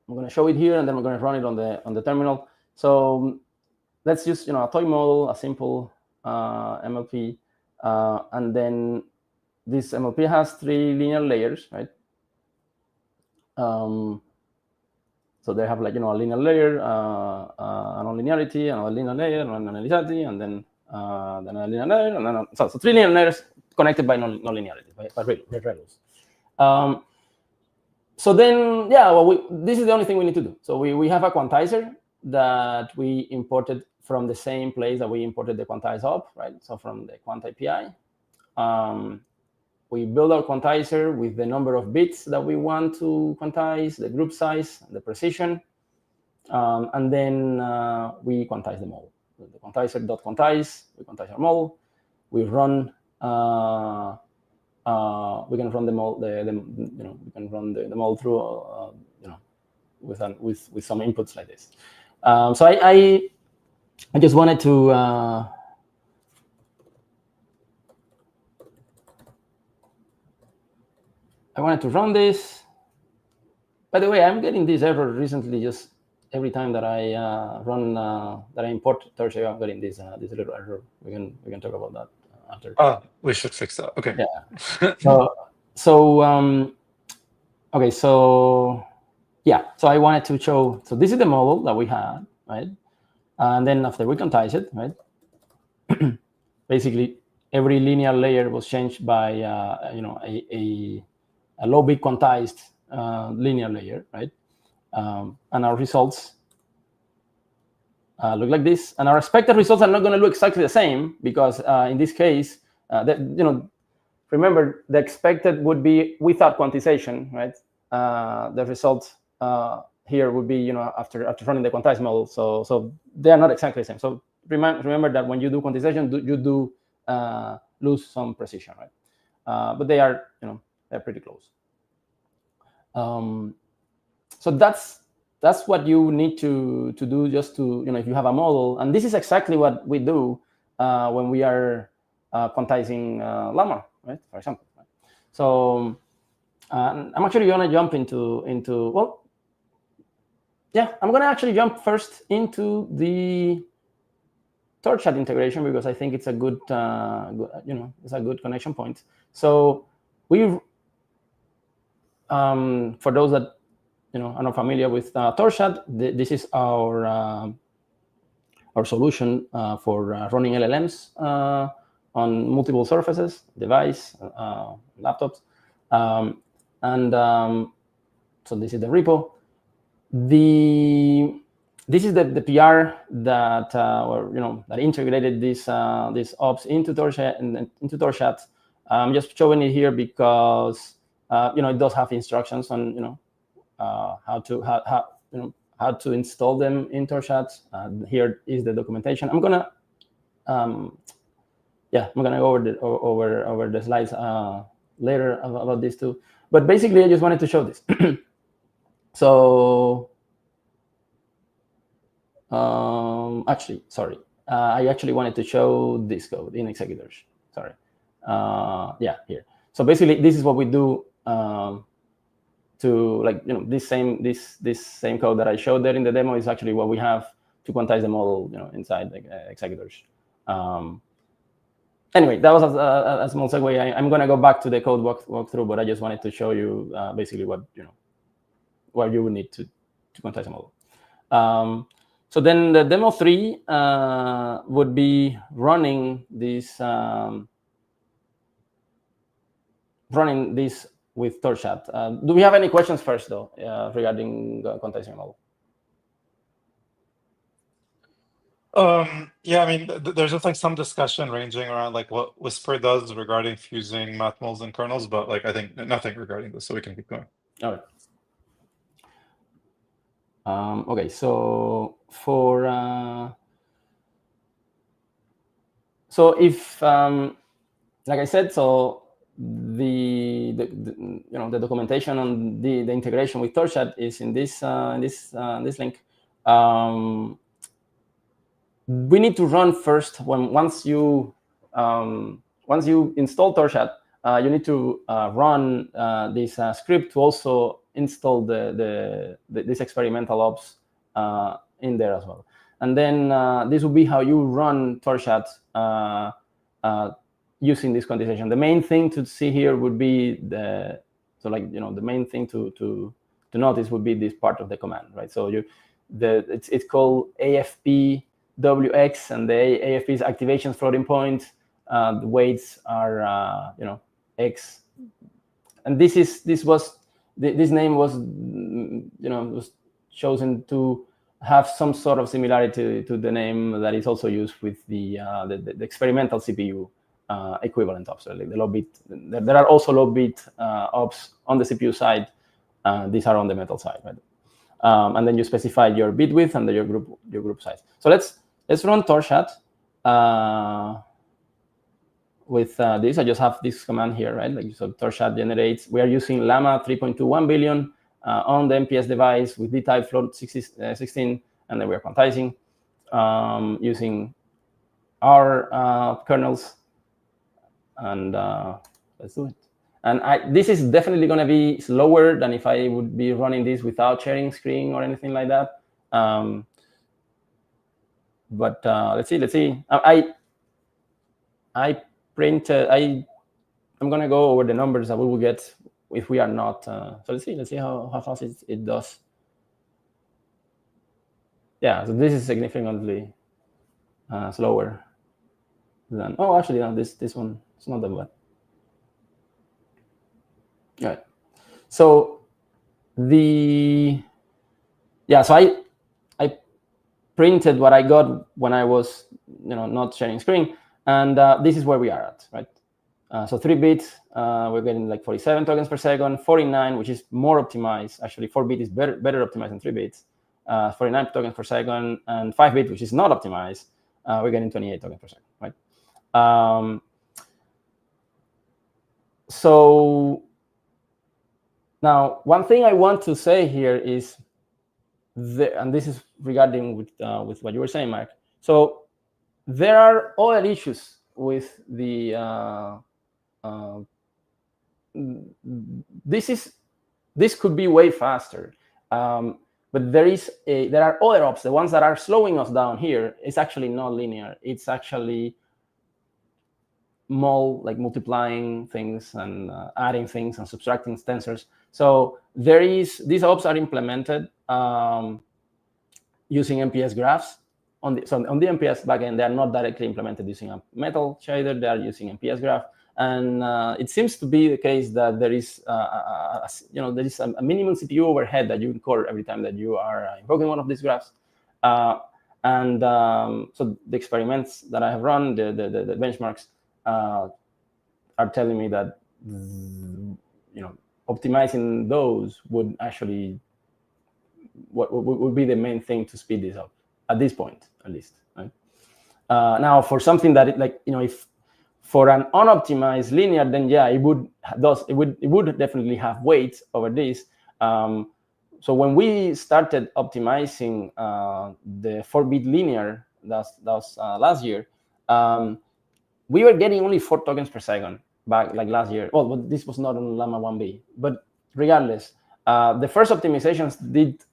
going to show it here, and then we're going to run it on the terminal. So let's use a toy model, a simple MLP, and then this MLP has 3 linear layers, right? So they have like a linear layer, a nonlinearity, another linear layer, a nonlinearity, and then a linear layer, and then so 3 linear layers connected by nonlinearity, by rails. So then, yeah, well, this is the only thing we need to do. So we have a quantizer that we imported from the same place that we imported the quantize op, right? So from the Quant API. We build our quantizer with the number of bits that we want to quantize, the group size, the precision, and then we quantize the model. The quantizer.quantize, we quantize our model. We run. We can run the model. We can run the model through. With some inputs like this. So I just wanted to. I wanted to run this. By the way, I'm getting this error recently. Just every time that I run, that I import Torch, I'm getting this little error. We can talk about that after. We should fix that. Okay. Yeah. Okay. So yeah. So I wanted to show. So this is the model that we had, right? And then after we quantize it, right? Basically, every linear layer was changed by a low-bit quantized linear layer, right? And our results look like this. And our expected results are not going to look exactly the same because in this case, remember the expected would be without quantization, right? The result here would be after running the quantized model. So they are not exactly the same. So remember that when you do quantization, you do lose some precision, right? But they are, they're pretty close. So that's what you need to do, just to, if you have a model. And this is exactly what we do when we are quantizing Llama, right? For example. Right? So I'm actually gonna jump into well, yeah, I'm gonna actually jump first into the torchchat integration, because I think it's a good, it's a good connection point. So we, for those that are not familiar with torchchat, this is our solution for running LLMs on multiple surfaces, device, laptops, so this is the repo. This is the PR that that integrated this ops into torchchat and into torchchat. I'm just showing it here because it does have instructions on how to install them in torchchat. Here is the documentation. I'm gonna go over the slides later about this too. But basically, I just wanted to show this. So actually, sorry, I actually wanted to show this code in executors. Sorry, yeah, here. So basically, this is what we do to, like, this same code that I showed there in the demo is actually what we have to quantize the model, inside the executors. Anyway, that was a small segue. I'm gonna go back to the code walkthrough, but I just wanted to show you basically what you would need to quantize a model. So then the demo 3 would be running this with torchchat. Do we have any questions first, though, regarding quantizing a model? Yeah, I mean, there's just like some discussion ranging around like what Whisper does regarding fusing math models and kernels, but like I think nothing regarding this, so we can keep going. All right. Okay, so for so if like I said, so the documentation on the integration with torchchat is in this link. We need to run first once you install torchchat. You need to run this script to also install this experimental ops in there as well. And then this will be how you run torchchat using this quantization. The main thing to see here would be the main thing to notice would be this part of the command, right? So it's called AFP WX, and the AFP is activation floating point. The weights are X, and this name was was chosen to have some sort of similarity to the name that is also used with the experimental CPU equivalent ops. So like the low bit, there are also low bit ops on the CPU side. These are on the metal side, right? And then you specify your bit width and your group size. So let's run torchchat with this. I just have this command here, right? Like, so torchchat generates. We are using Llama 3.21 billion on the MPS device with D-type float 16, and then we are quantizing using our kernels. And let's do it. And this is definitely going to be slower than if I would be running this without sharing screen or anything like that. But let's see. I printed. I'm going to go over the numbers that we will get if we are not. So let's see how fast it does. Yeah, so this is significantly slower than. Oh, actually, no, this one is not that bad. All right. So so I printed what I got when I was not sharing screen, and this is where we are at, right? So 3 bits, we're getting like 47 tokens per second, 49, which is more optimized. Actually, 4 bit is better optimized than 3 bits. 49 tokens per second, and 5 bit, which is not optimized, we're getting 28 tokens per second, right? So now, one thing I want to say here is, and this is regarding with what you were saying, Mark. So there are other issues with the this could be way faster, but there are other ops. The ones that are slowing us down here is actually not linear. It's actually like multiplying things and adding things and subtracting tensors. So these ops are implemented using MPS graphs. On the MPS backend, they are not directly implemented using a metal shader. They are using MPS graph, and it seems to be the case that there is a minimum CPU overhead that you incur every time that you are invoking one of these graphs. So the experiments that I have run, the benchmarks, are telling me that optimizing those would actually what would be the main thing to speed this up at this point, at least. Right? Now, for something that if for an unoptimized linear, then yeah, it would definitely have weight over this. So when we started optimizing the 4-bit linear, that was last year, we were getting only 4 tokens per second back like last year. Well, but this was not on Llama 1B, but regardless, the first optimizations did,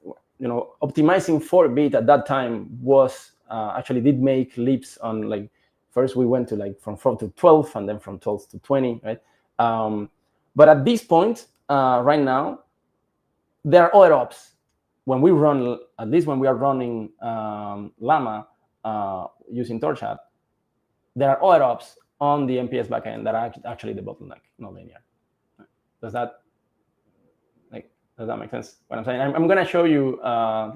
optimizing 4-bit at that time was actually did make leaps on, like, first we went to like from 4 to 12 and then from 12 to 20, right? But at this point, right now, there are other ops. When we run, at least when we are running Llama using torchchat, there are other ops on the MPS backend that are actually the bottleneck, not linear. Does that make sense? What I'm saying? I'm gonna show you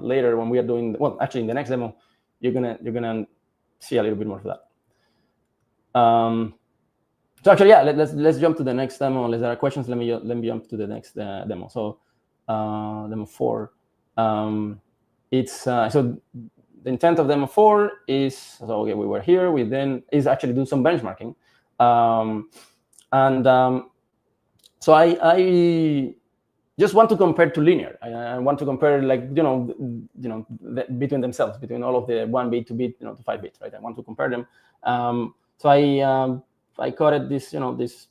later when we are doing, well, actually in the next demo, you're gonna see a little bit more of that. So actually, yeah, let's jump to the next demo. Unless there are questions, let me jump to the next demo. So demo 4. It's so the intent of demo 4 is, so okay, we were here. We then is actually do some benchmarking, so I just want to compare to linear. I want to compare, like, between themselves, between all of the 1-bit, 2-bit, to 5-bit, right? I want to compare them. So I coded this, this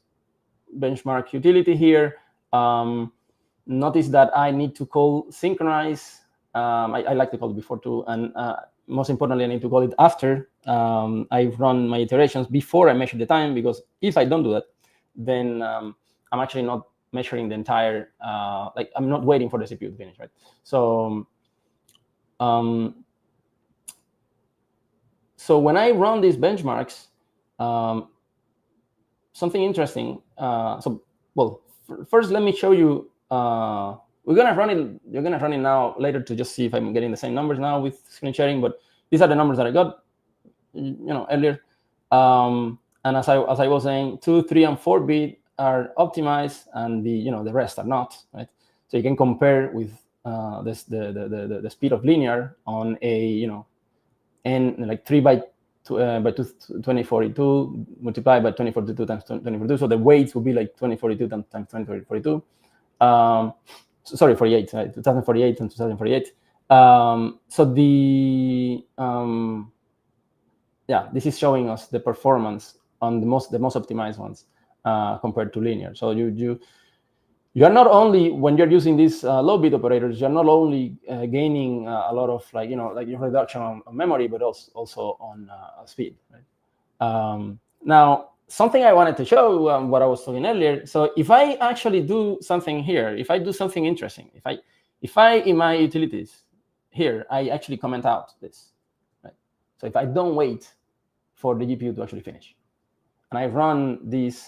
benchmark utility here. Notice that I need to call synchronize. I like to call it before too, and most importantly, I need to call it after I've run my iterations before I measure the time, because if I don't do that, then I'm actually not measuring the entire, like, I'm not waiting for the CPU to finish, right? So, so when I run these benchmarks, something interesting. First, let me show you. You're gonna run it now later to just see if I'm getting the same numbers now with screen sharing. But these are the numbers that I got, earlier. And as I was saying, 2, 3, and 4-bit are optimized, and the rest are not, right? So you can compare with the speed of linear on a like 3 by 2042 multiplied by 2042 times 2042. So the weights will be like 2042 times 2042. Sorry, 48, right? 2048 and 2048. So this is showing us the performance on the most optimized ones compared to linear. So you are not only, when you're using these low bit operators, you're not only gaining a lot of, like your reduction on memory, but also on speed, right? Now, something I wanted to show, what I was talking earlier. So if I actually do something here, if I do something interesting, if I in my utilities here, I actually comment out this, right? So if I don't wait for the GPU to actually finish, and I run this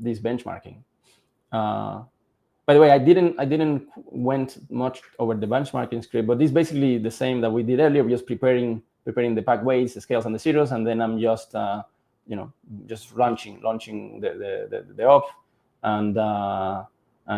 benchmarking. By the way, I didn't went much over the benchmarking script, but this is basically the same that we did earlier. We're just preparing the pack weights, the scales, and the zeros, and then I'm just just launching the op, and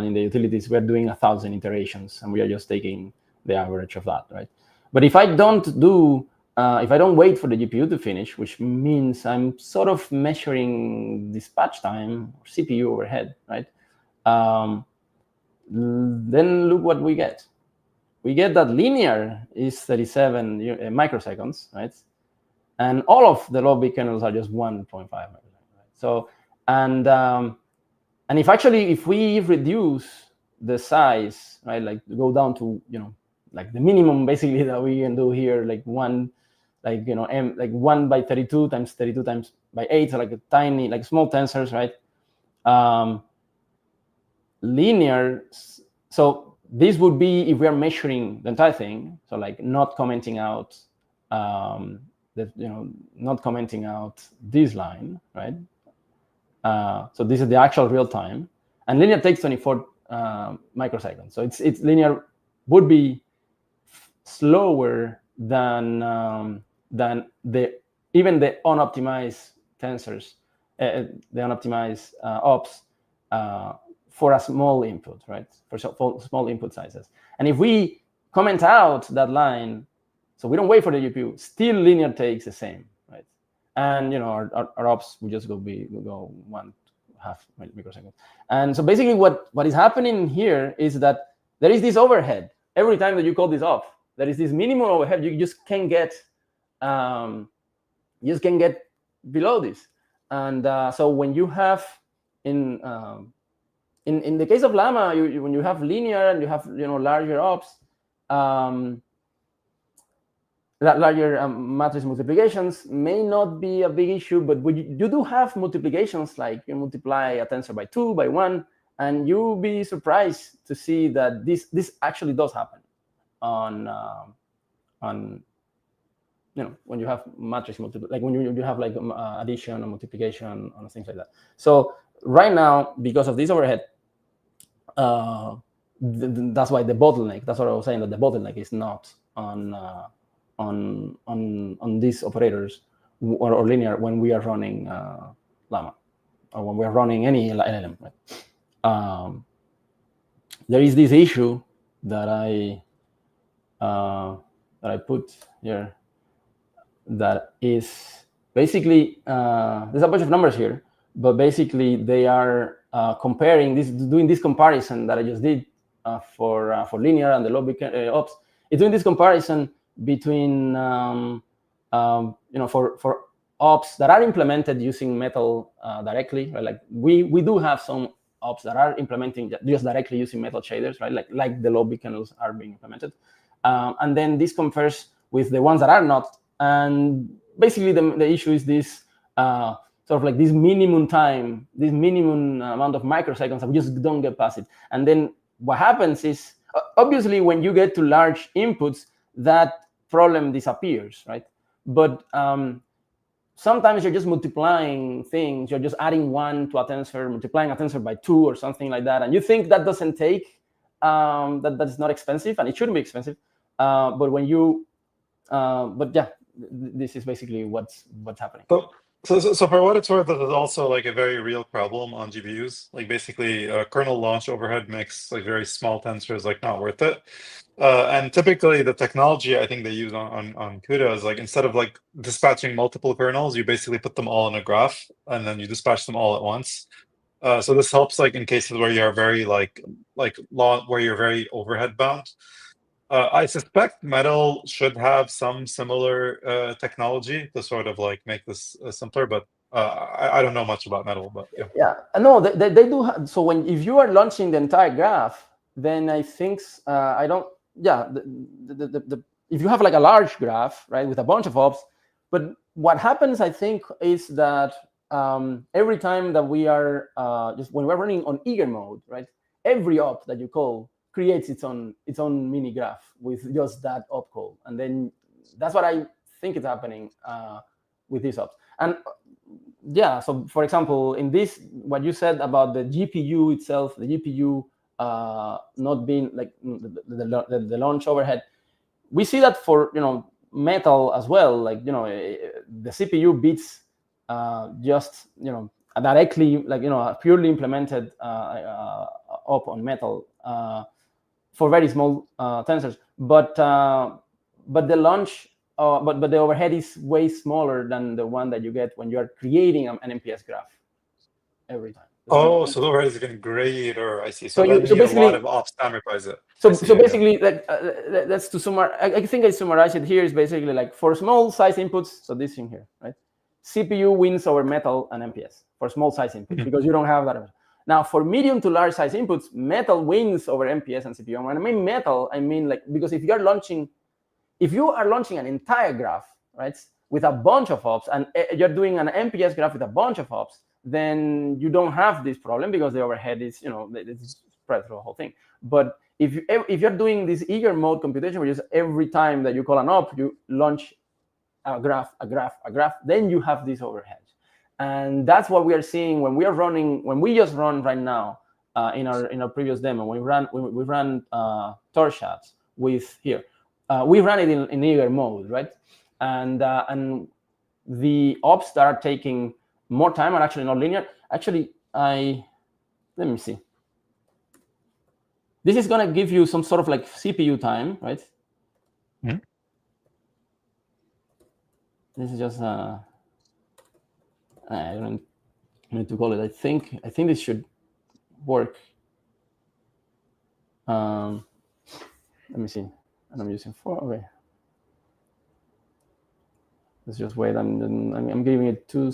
in the utilities we're doing 1,000 iterations, and we are just taking the average of that, right? But if I don't do if I don't wait for the GPU to finish, which means I'm sort of measuring dispatch time or CPU overhead, right? Then look what we get. We get that linear is 37 microseconds, right? And all of the lobby kernels are just 1.5 microseconds. Right? So, and if we reduce the size, right, like go down to, like the minimum basically that we can do here, like 1, like, like 1 by 32 times 32 times by 8, so like a tiny, like small tensors, right? Linear. So this would be if we are measuring the entire thing, so like not commenting out not commenting out this line, right? So this is the actual real time, and linear takes 24 microseconds. So it's linear would be slower than even the unoptimized tensors, the unoptimized ops for a small input, right? For small input sizes. And if we comment out that line, so we don't wait for the GPU, still linear takes the same, right? And our ops will just go 1.5 microseconds. And so basically what is happening here is that there is this overhead. Every time that you call this off, there is this minimum overhead. You just can't get below this. And so when you have in the case of Llama, when you have linear and you have larger ops, larger matrix multiplications may not be a big issue, but you do have multiplications, like you multiply a tensor by 2, by 1, and you'll be surprised to see that this actually does happen on when you have matrix like when you have like addition or multiplication or things like that. So right now, because of this overhead, that's why the bottleneck. That's what I was saying, that the bottleneck is not on these operators or linear when we are running Llama or when we are running any LLM. Right? There is this issue that I put here. That is basically there's a bunch of numbers here, but basically they are doing this comparison that I just did for linear and the lobby ops. It's doing this comparison between for ops that are implemented using metal directly, right? Like we do have some ops that are implementing just directly using metal shaders, right? Like the lobby kernels are being implemented, and then this compares with the ones that are not. And basically the issue is this sort of like this minimum time, this minimum amount of microseconds that we just don't get past it. And then what happens is, obviously, when you get to large inputs, that problem disappears, right? But sometimes you're just multiplying things. You're just adding 1 to a tensor, multiplying a tensor by 2 or something like that. And you think that doesn't take, that's not expensive, and it shouldn't be expensive. But when you, but yeah, this is basically what's happening. So for what it's worth, it is also like a very real problem on GPUs. Like basically, kernel launch overhead makes like very small tensors like not worth it. And typically, the technology I think they use on CUDA is like, instead of like dispatching multiple kernels, you basically put them all in a graph and then you dispatch them all at once. So this helps like in cases where you're very where you're very overhead bound. I suspect Metal should have some similar technology to sort of like make this simpler, but I don't know much about Metal. But yeah, no, they do. So if you are launching the entire graph, then I think I don't. Yeah, if you have like a large graph, right, with a bunch of ops, but what happens, I think, is that every time that we are just when we're running on eager mode, right, every op that you call creates its own mini graph with just that op call, and then that's what I think is happening with these ops. And yeah, so for example, in this, what you said about the GPU itself, the GPU not being like the launch overhead, we see that for metal as well. Like the CPU beats just directly, like a purely implemented op on metal for very small tensors, but the launch but the overhead is way smaller than the one that you get when you are creating an MPS graph every time. Oh, so the overhead is getting greater. I see. So, So then you need a lot basically, of ops to amortize it. so basically, like that's to summarize. I think I summarize it here is basically like for small size inputs. So this thing here, right? CPU wins over metal and MPS for small size inputs because you don't have that. Now for medium to large size inputs, metal wins over MPS and CPU. And when I mean metal, I mean like because if you are launching an entire graph, right, with a bunch of hops, and you're doing an MPS graph with a bunch of hops, then you don't have this problem because the overhead is, it's spread through the whole thing. But if you're doing this eager mode computation, which is every time that you call an op, you launch a graph, then you have this overhead. And that's what we are seeing when we just run right now in our previous demo. We ran torchchat with here. We ran it in eager mode, right? And the ops that are taking more time are actually not linear. Actually, let me see. This is going to give you some sort of like CPU time, right? Mm-hmm. This is just I don't need to call it. I think this should work. Let me see. And I'm using 4. Okay. Let's just wait. I'm giving it two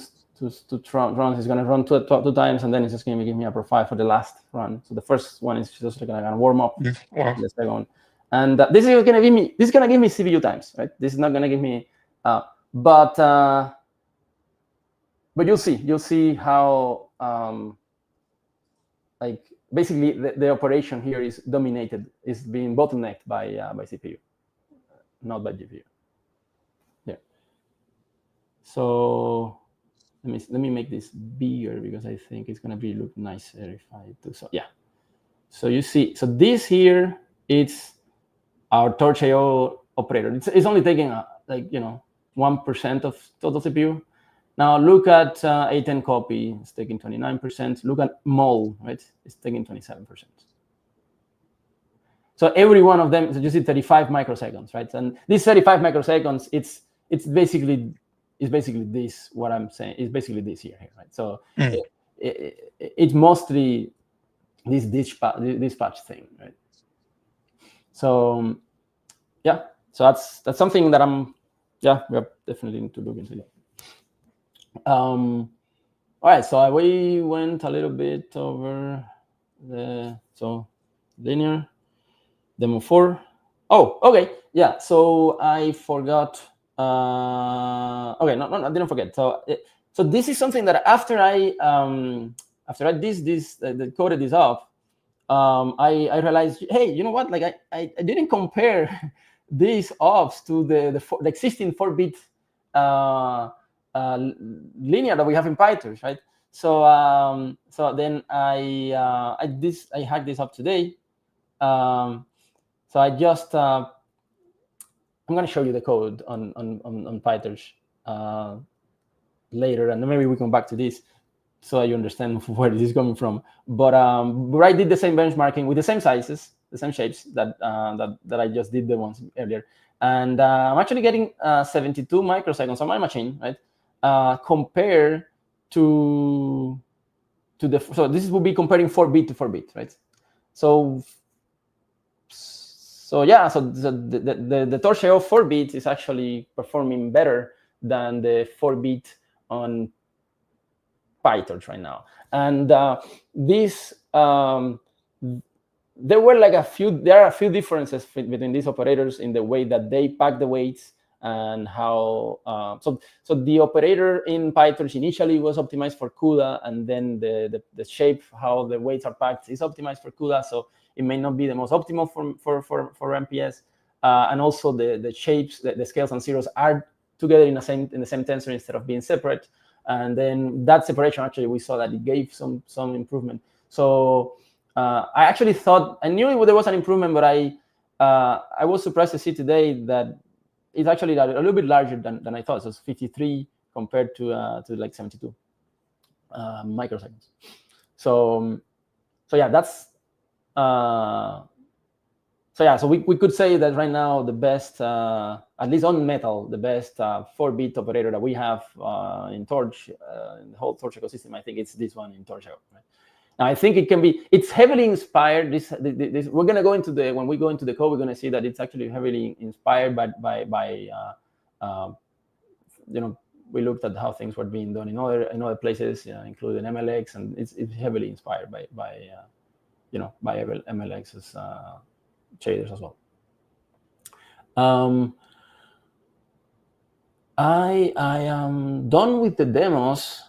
runs. It's going to run two times, and then it's just going to give me a profile for the last run. So the first one is just going to warm up. Wow. The second one, and this is going to give me CPU times, right? This is not going to give me, but you'll see how like basically the operation here is being bottlenecked by CPU, not by GPU. So let me make this bigger because I think it's gonna look nicer if I do so. Yeah. So you see, so this here, it's our torch.io operator. It's only taking 1% of total CPU. Now look at A10 copy. It's taking 29%. Look at mol, right? It's taking 27%. So every one of them, so you see 35 microseconds, right? And these 35 microseconds, it's basically this. What I'm saying is basically this here, right? So it's mostly this dispatch thing, right? So yeah, so that's something that we definitely need to look into. All right, so we went a little bit over linear demo 4. Oh, okay, yeah. So I forgot. Okay, no, I didn't forget. So this is something that after I coded this up, I realized, hey, you know what? Like I didn't compare these ops to the existing 4-bit linear that we have in PyTorch, right? So then I hacked this up today. So I just I'm going to show you the code on PyTorch later, and then maybe we come back to this so you understand where this is coming from. But I did the same benchmarking with the same sizes, the same shapes that I just did the ones earlier, and I'm actually getting 72 microseconds on my machine, right? Compared to so this will be comparing 4-bit to 4-bit, right? So yeah, so the torch.io 4-bit is actually performing better than the 4-bit on PyTorch right now. And this there are a few differences between these operators in the way that they pack the weights and how so the operator in PyTorch initially was optimized for CUDA, and then the shape, how the weights are packed, is optimized for CUDA. So it may not be the most optimal for MPS, and also the shapes, the scales and zeros are together in the same tensor instead of being separate. And then that separation, actually, we saw that it gave some improvement. So I actually thought, I knew there was an improvement, but I was surprised to see today that it's actually a little bit larger than I thought. So it's 53 compared to like 72 microseconds. So yeah, that's so yeah, so we could say that right now the best, at least on Metal, the best 4-bit operator that we have in Torch, in the whole Torch ecosystem, I think it's this one in Torch. Right? Now, I think it's heavily inspired. This we're gonna go into when we go into the code, we're gonna see that it's actually heavily inspired by we looked at how things were being done in other places, including MLX, and it's heavily inspired by MLX's shaders as well. I am done with the demos.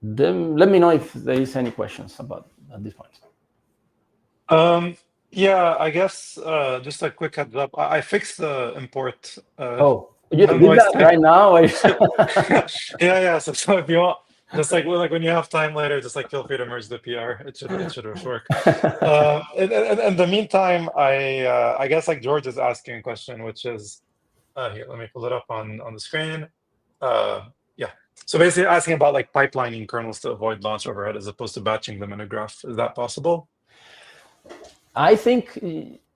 Let me know if there is any questions at this point. Yeah, I guess just a quick heads up. I fixed the import. You did that thing right now? yeah. So if you want, just like when you have time later, just like feel free to merge the PR. It should work. In the meantime, I guess like George is asking a question, which is here. Let me pull it up on the screen. Yeah. So basically asking about like pipelining kernels to avoid launch overhead as opposed to batching them in a graph. Is that possible? I think,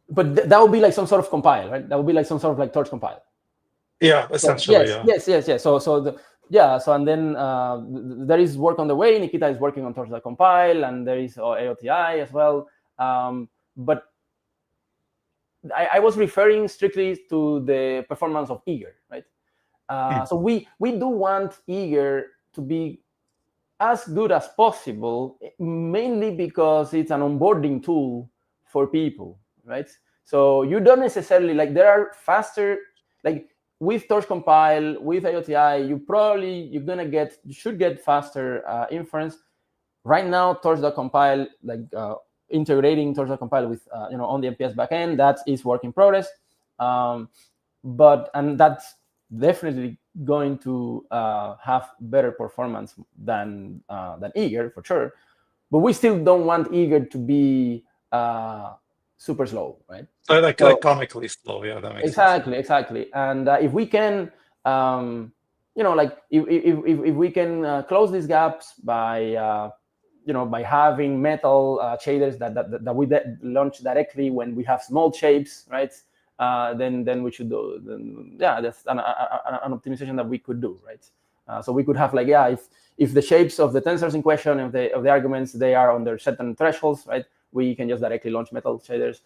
but that would be like some sort of compile, right? That would be like some sort of like torch compile. Yeah, essentially. Yes. So and then there is work on the way. Nikita is working on torch compile, and there is AOTI as well. But I was referring strictly to the performance of Eager, right? So we do want Eager to be as good as possible, mainly because it's an onboarding tool for people, right? So you don't necessarily there are faster, with torch compile, with AOTI, you should get faster inference. Right now, torch.compile, integrating torch.compile with on the MPS backend, that is work in progress. And that's definitely going to have better performance than Eager for sure. But we still don't want Eager to be super slow, right? Like comically slow, yeah, that makes sense. Exactly. And if we can, if we can close these gaps by by having metal shaders that we launch directly when we have small shapes, right? Then we should do. That's an optimization that we could do, right? So we could have if the shapes of the tensors in question, of the arguments, they are under certain thresholds, right? We can just directly launch metal shaders.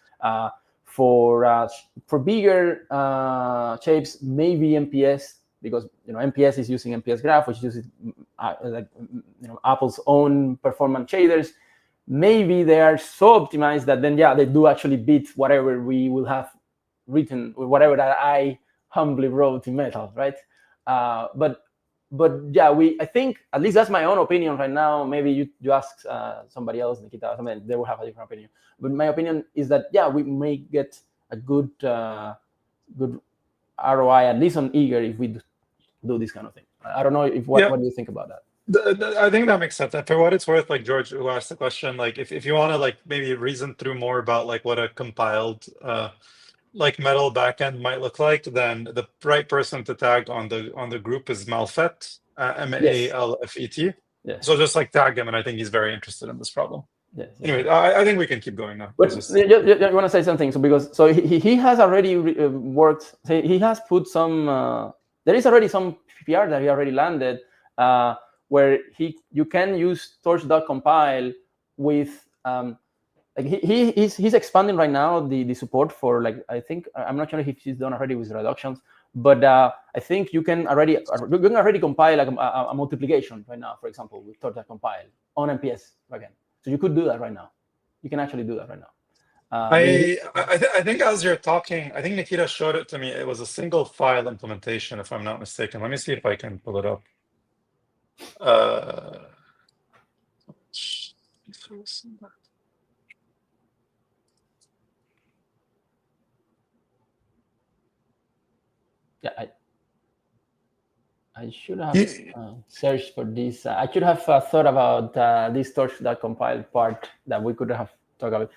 For bigger shapes, maybe MPS, because MPS is using MPS graph, which uses Apple's own performance shaders. Maybe they are so optimized that then they do actually beat whatever we will have written, or whatever that I humbly wrote in metal, right? But I think, at least that's my own opinion right now. Maybe you ask somebody else, Nikita, or something, they will have a different opinion. But my opinion is that we may get a good ROI, at least on Eager, if we do this kind of thing. I don't know what do you think about that? I think that makes sense. And for what it's worth, like George, who asked the question, if you want to maybe reason through more about what a compiled metal backend might look like, then the right person to tag on the group is Malfet, Malfet. Yes. So just tag him, and I think he's very interested in this problem. Yes. Anyway, I think we can keep going now. But you want to say something? So he has already worked. He has put some. There is already some PR that he already landed, where you can use torch.compile with. He's expanding right now the support for I think, I'm not sure if he's done already with reductions, but I think you can already compile a multiplication right now, for example, with torch.compile on MPS again. So you could do that right now. You can actually do that right now. I think as you're talking, I think Nikita showed it to me. It was a single file implementation, if I'm not mistaken. Let me see if I can pull it up. Yeah, I should have searched for this. I should have thought about this torch.compile part that we could have talked about.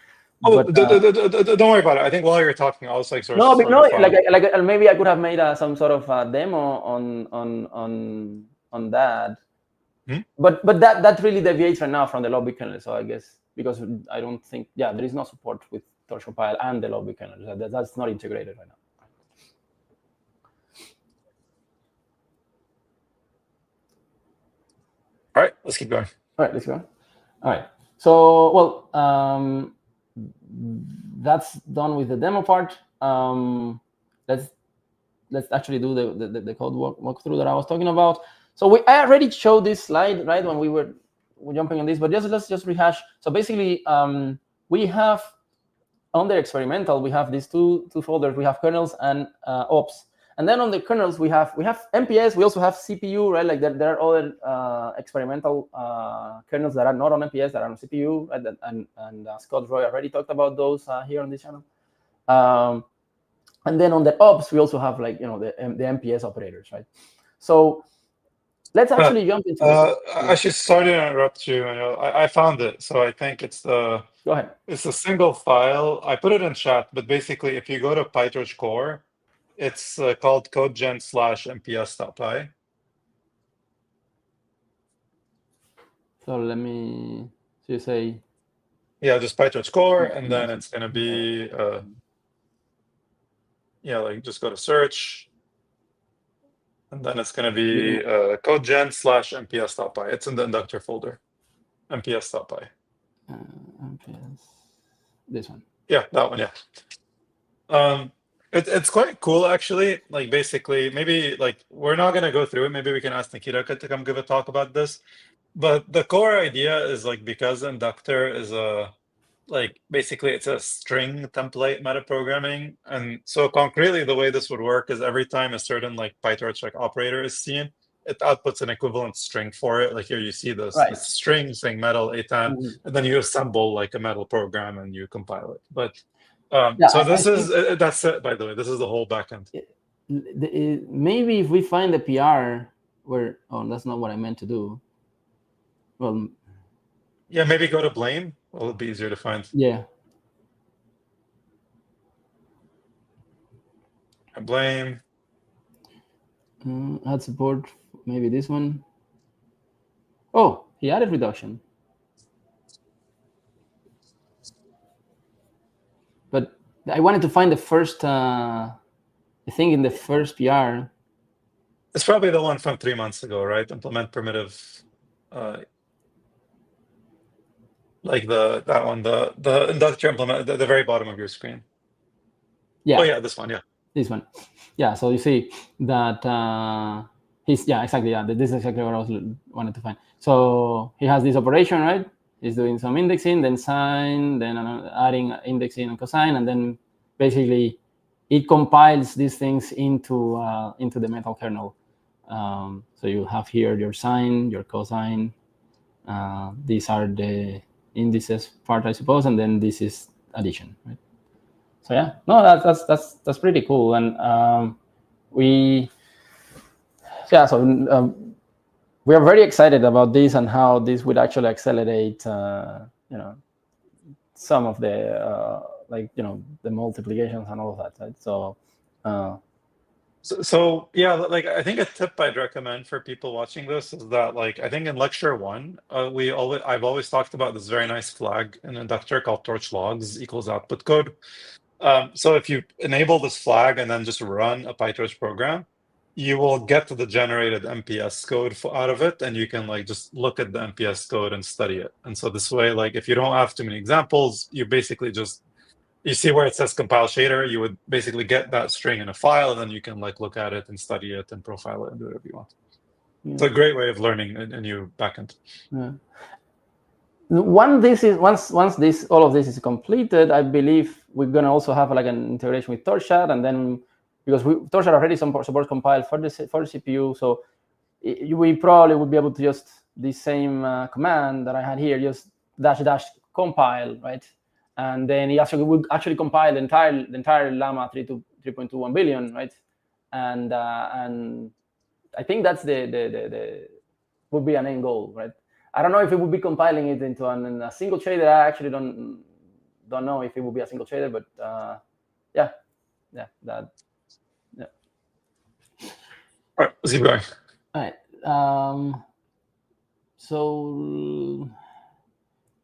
Oh, but, don't worry about it. I think while you're talking, I'll source. No, maybe I could have made some sort of demo on that. But that really deviates right now from the lobby kernel. So I guess, because I don't think there is no support with torch compile and the logbook kernel. That's not integrated right now. All right, let's keep going. All right, let's go. All right. So, well, that's done with the demo part. Let's actually do the code walkthrough that I was talking about. So I already showed this slide, right, when we were jumping on this, but let's just rehash. So basically, we have under experimental, we have these two folders. We have kernels and ops. And then on the kernels, we have MPS. We also have CPU, right? Like there are other experimental kernels that are not on MPS, that are on CPU, right? And Scott Roy already talked about those here on this channel. And then on the ops, we also have like the MPS operators, right? So let's actually jump into. Actually, sorry to interrupt you. I found it, so I think it's the. Go ahead. It's a single file. I put it in chat, but basically, if you go to PyTorch core, it's called codegen/mps.py. So let me. So you say. Yeah, just PyTorch core, and then it's gonna be. Yeah, like just go to search, and then it's gonna be codegen/mps.py. It's in the Inductor folder, mps.py. MPS. This one. Yeah, that one. Yeah. It's quite cool actually. Like basically, maybe like we're not gonna go through it. Maybe we can ask Nikita to come give a talk about this. But the core idea is like because Inductor is basically it's a string template metaprogramming, and so concretely the way this would work is every time a certain like PyTorch like operator is seen, it outputs an equivalent string for it. Like here you see this string saying metal A10, and then you assemble like a metal program and you compile it. But so that's it. By the way, this is the whole backend. Maybe if we find a PR where that's not what I meant to do. Well, yeah, maybe go to blame. It'll be easier to find. Yeah. Blame. Add support. Maybe this one. Oh, he added reduction. But I wanted to find the first. I think in the first PR. It's probably the one from 3 months ago, right? Implement primitive. Like that one, the Inductor implement at the very bottom of your screen. Yeah. Oh yeah, this one. Yeah. This one. Yeah. So you see that exactly. Yeah, this is exactly what I wanted to find. So he has this operation, right? He's doing some indexing, then sine, then adding indexing and cosine, and then basically it compiles these things into the metal kernel. So you have here your sine, your cosine. These are the indices part, I suppose, and then this is addition, right? So yeah, no, that's pretty cool, and we are very excited about this and how this would actually accelerate, some of the the multiplications and all of that, right? So yeah, like I think a tip I'd recommend for people watching this is that like I think in lecture 1, I've always talked about this very nice flag in Inductor called torch logs equals output code. So if you enable this flag and then just run a PyTorch program, you will get to the generated MPS code out of it, and you can like just look at the MPS code and study it. And so this way, like if you don't have too many examples, you basically you see where it says compile shader, you would basically get that string in a file, and then you can like look at it and study it and profile it and do whatever you want. Yeah. It's a great way of learning a new backend. Yeah. Once all of this is completed, I believe we're gonna also have like an integration with torchchat, and then because torchchat already supports compile for the CPU, so we probably would be able to just the same command that I had here, just -compile, right? And then it would actually compile the entire Llama 3.21 billion, right? And I think that's would be an end goal, right? I don't know if it would be compiling it into a single shader. I actually don't know if it would be a single shader, but yeah. All right, let's keep going. All right. So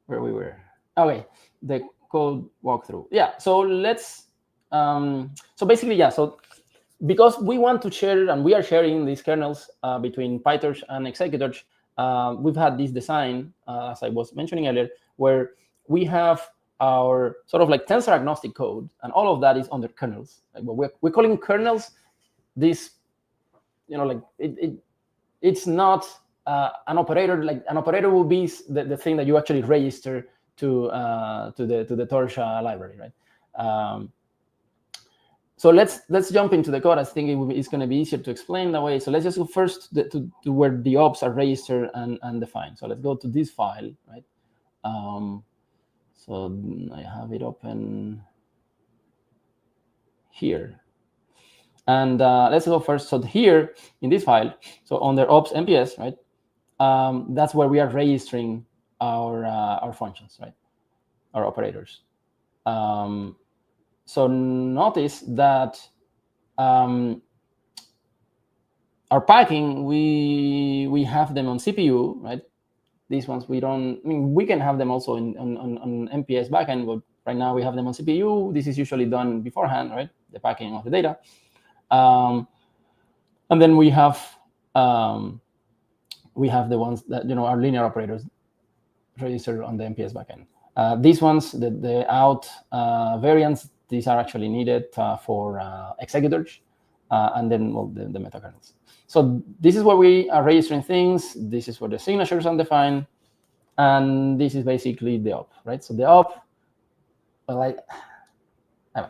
where we were? Okay, the code walkthrough. Yeah, so let's, so basically, yeah, so because we want to share, and we are sharing these kernels between PyTorch and executors, we've had this design, as I was mentioning earlier, where we have our sort of like tensor agnostic code, and all of that is under kernels. Like, we're calling kernels this, like it's not an operator. Like an operator will be the thing that you actually register to the torch library, right? So let's jump into the code. I think it's going to be easier to explain that way. So let's just go first to where the ops are registered and defined. So let's go to this file, right? So I have it open here. And let's go first. So here in this file, so under ops MPS, right? That's where we are registering our functions, right? Our operators. So notice that our packing, we have them on CPU, right? These ones we don't. I mean, we can have them also on MPS backend, but right now we have them on CPU. This is usually done beforehand, right? The packing of the data. And then we have the ones that are linear operators registered on the MPS backend. These ones, the out variants, these are actually needed for executors, and then the metakernels. So this is where we are registering things. This is where the signatures are defined, and this is basically the op, right? So the op, well, I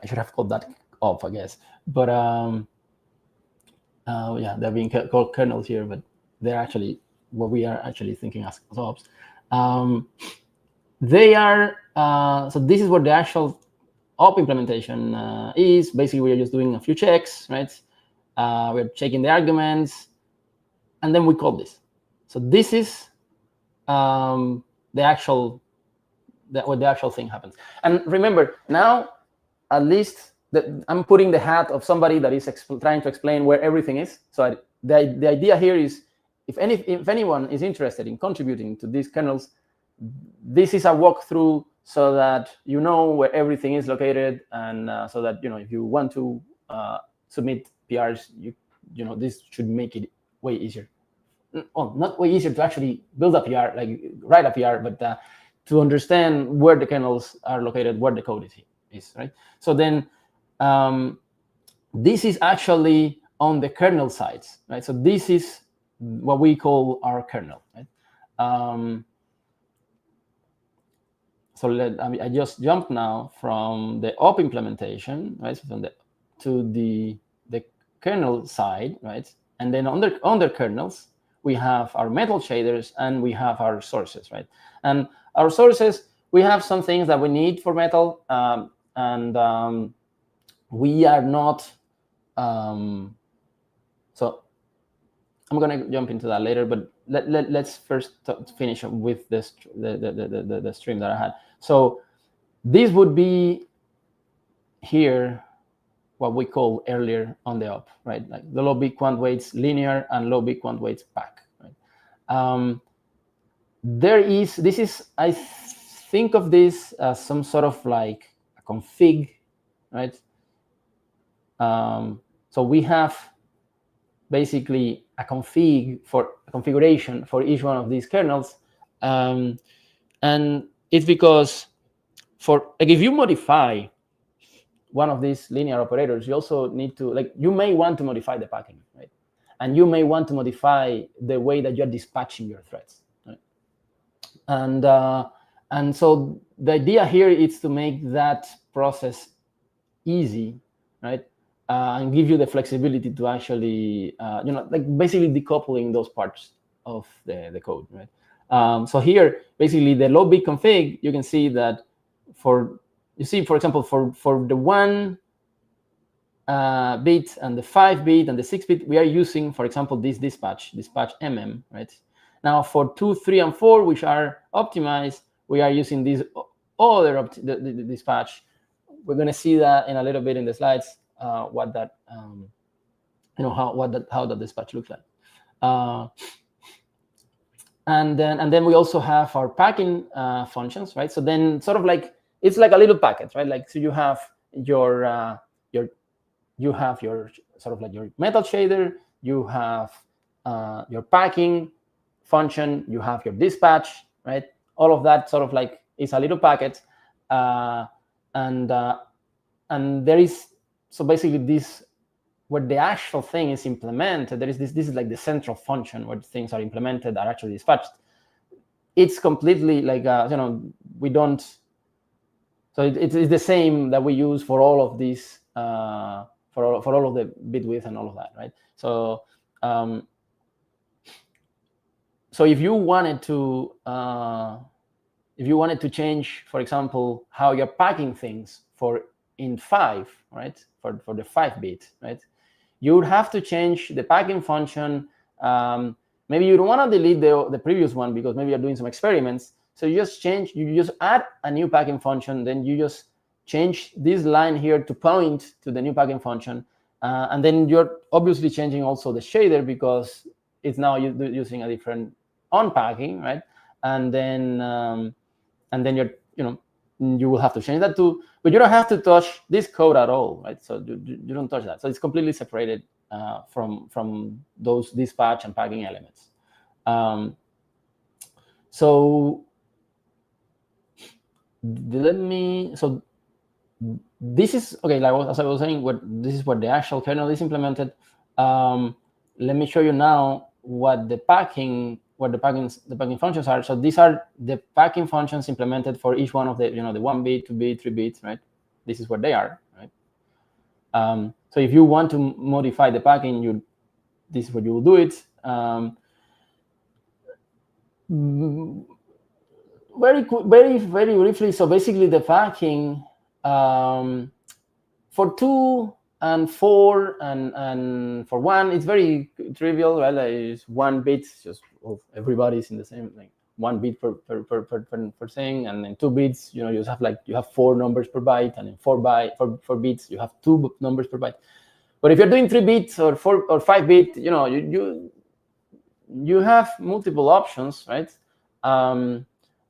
should have called that op, I guess, but yeah, they're being called kernels here, but they're actually what we are actually thinking as ops. They are, so this is where the actual op implementation is. Basically, we are just doing a few checks, right? We're checking the arguments, and then we call this. So this is the actual thing happens. And remember, now at least I'm putting the hat of somebody that is trying to explain where everything is. So the idea here is, if anyone is interested in contributing to these kernels, this is a walkthrough so that you know where everything is located, and so that if you want to submit PRs, this should make it way easier. Well, not way easier to actually build a PR, like write a PR, but to understand where the kernels are located, where the code is, right? So then this is actually on the kernel sides, right? So this is what we call our kernel, right? So I just jumped now from the op implementation, right? So to the kernel side, right? And then under kernels, we have our metal shaders and we have our sources, right? And our sources, we have some things that we need for metal, and we are not. So I'm gonna jump into that later, but let's first finish with this the stream that I had. So this would be here what we call earlier on the op, right? Like the low big quant weights linear and low big quant weights pack, right? I think of this as some sort of like a config, right? So we have basically a configuration for each one of these kernels, and it's because if you modify one of these linear operators, you also need to, you may want to modify the packing, right? And you may want to modify the way that you're dispatching your threads, right? And so the idea here is to make that process easy, right? And give you the flexibility to actually, basically decoupling those parts of the code, right? So here, basically, the low bit config, you can see that for example, for the 1 bit and the 5 bit and the 6 bit, we are using, for example, this dispatch MM, right? Now for 2, 3, and 4, which are optimized, we are using this other the dispatch. We're going to see that in a little bit in the slides, what that, how the dispatch looks like. And then we also have our packing functions, right? So then sort of like it's like a little packet, right? Like, so you have your sort of like your metal shader, you have your packing function, you have your dispatch, right? All of that sort of like is a little packet, and there is, so basically this, where the actual thing is implemented, there is this is like the central function where things are implemented, are actually dispatched. It's completely like we don't, so it's the same that we use for all of these for all of the bit width and all of that, right? So so if you wanted to change, for example, how you're packing things for int5, right, for the 5-bit, right, you would have to change the packing function. Maybe you don't want to delete the previous one because maybe you're doing some experiments. So you just add a new packing function, then you just change this line here to point to the new packing function, and then you're obviously changing also the shader because it's now using a different unpacking, right? And then you will have to change that too, but you don't have to touch this code at all, right? So you don't touch that. So it's completely separated from those dispatch and packing elements. So so this is okay. Like as I was saying, this is what the actual kernel is implemented. Let me show you now what the packing functions are. So these are the packing functions implemented for each one of the the 1-bit, 2-bit, 3-bit, right? This is what they are, right? So if you want to modify the packing, this is what you will do it. Very briefly. So basically, the packing for 2 and 4 and for 1, it's very trivial, right? Like it's 1 bit, just everybody's in the same, like 1 bit per thing, and then 2 bits, you have 4 numbers per byte, and then 4 bits, you have 2 numbers per byte. But if you're doing 3 bits or 4 or 5 bit, you have multiple options, right?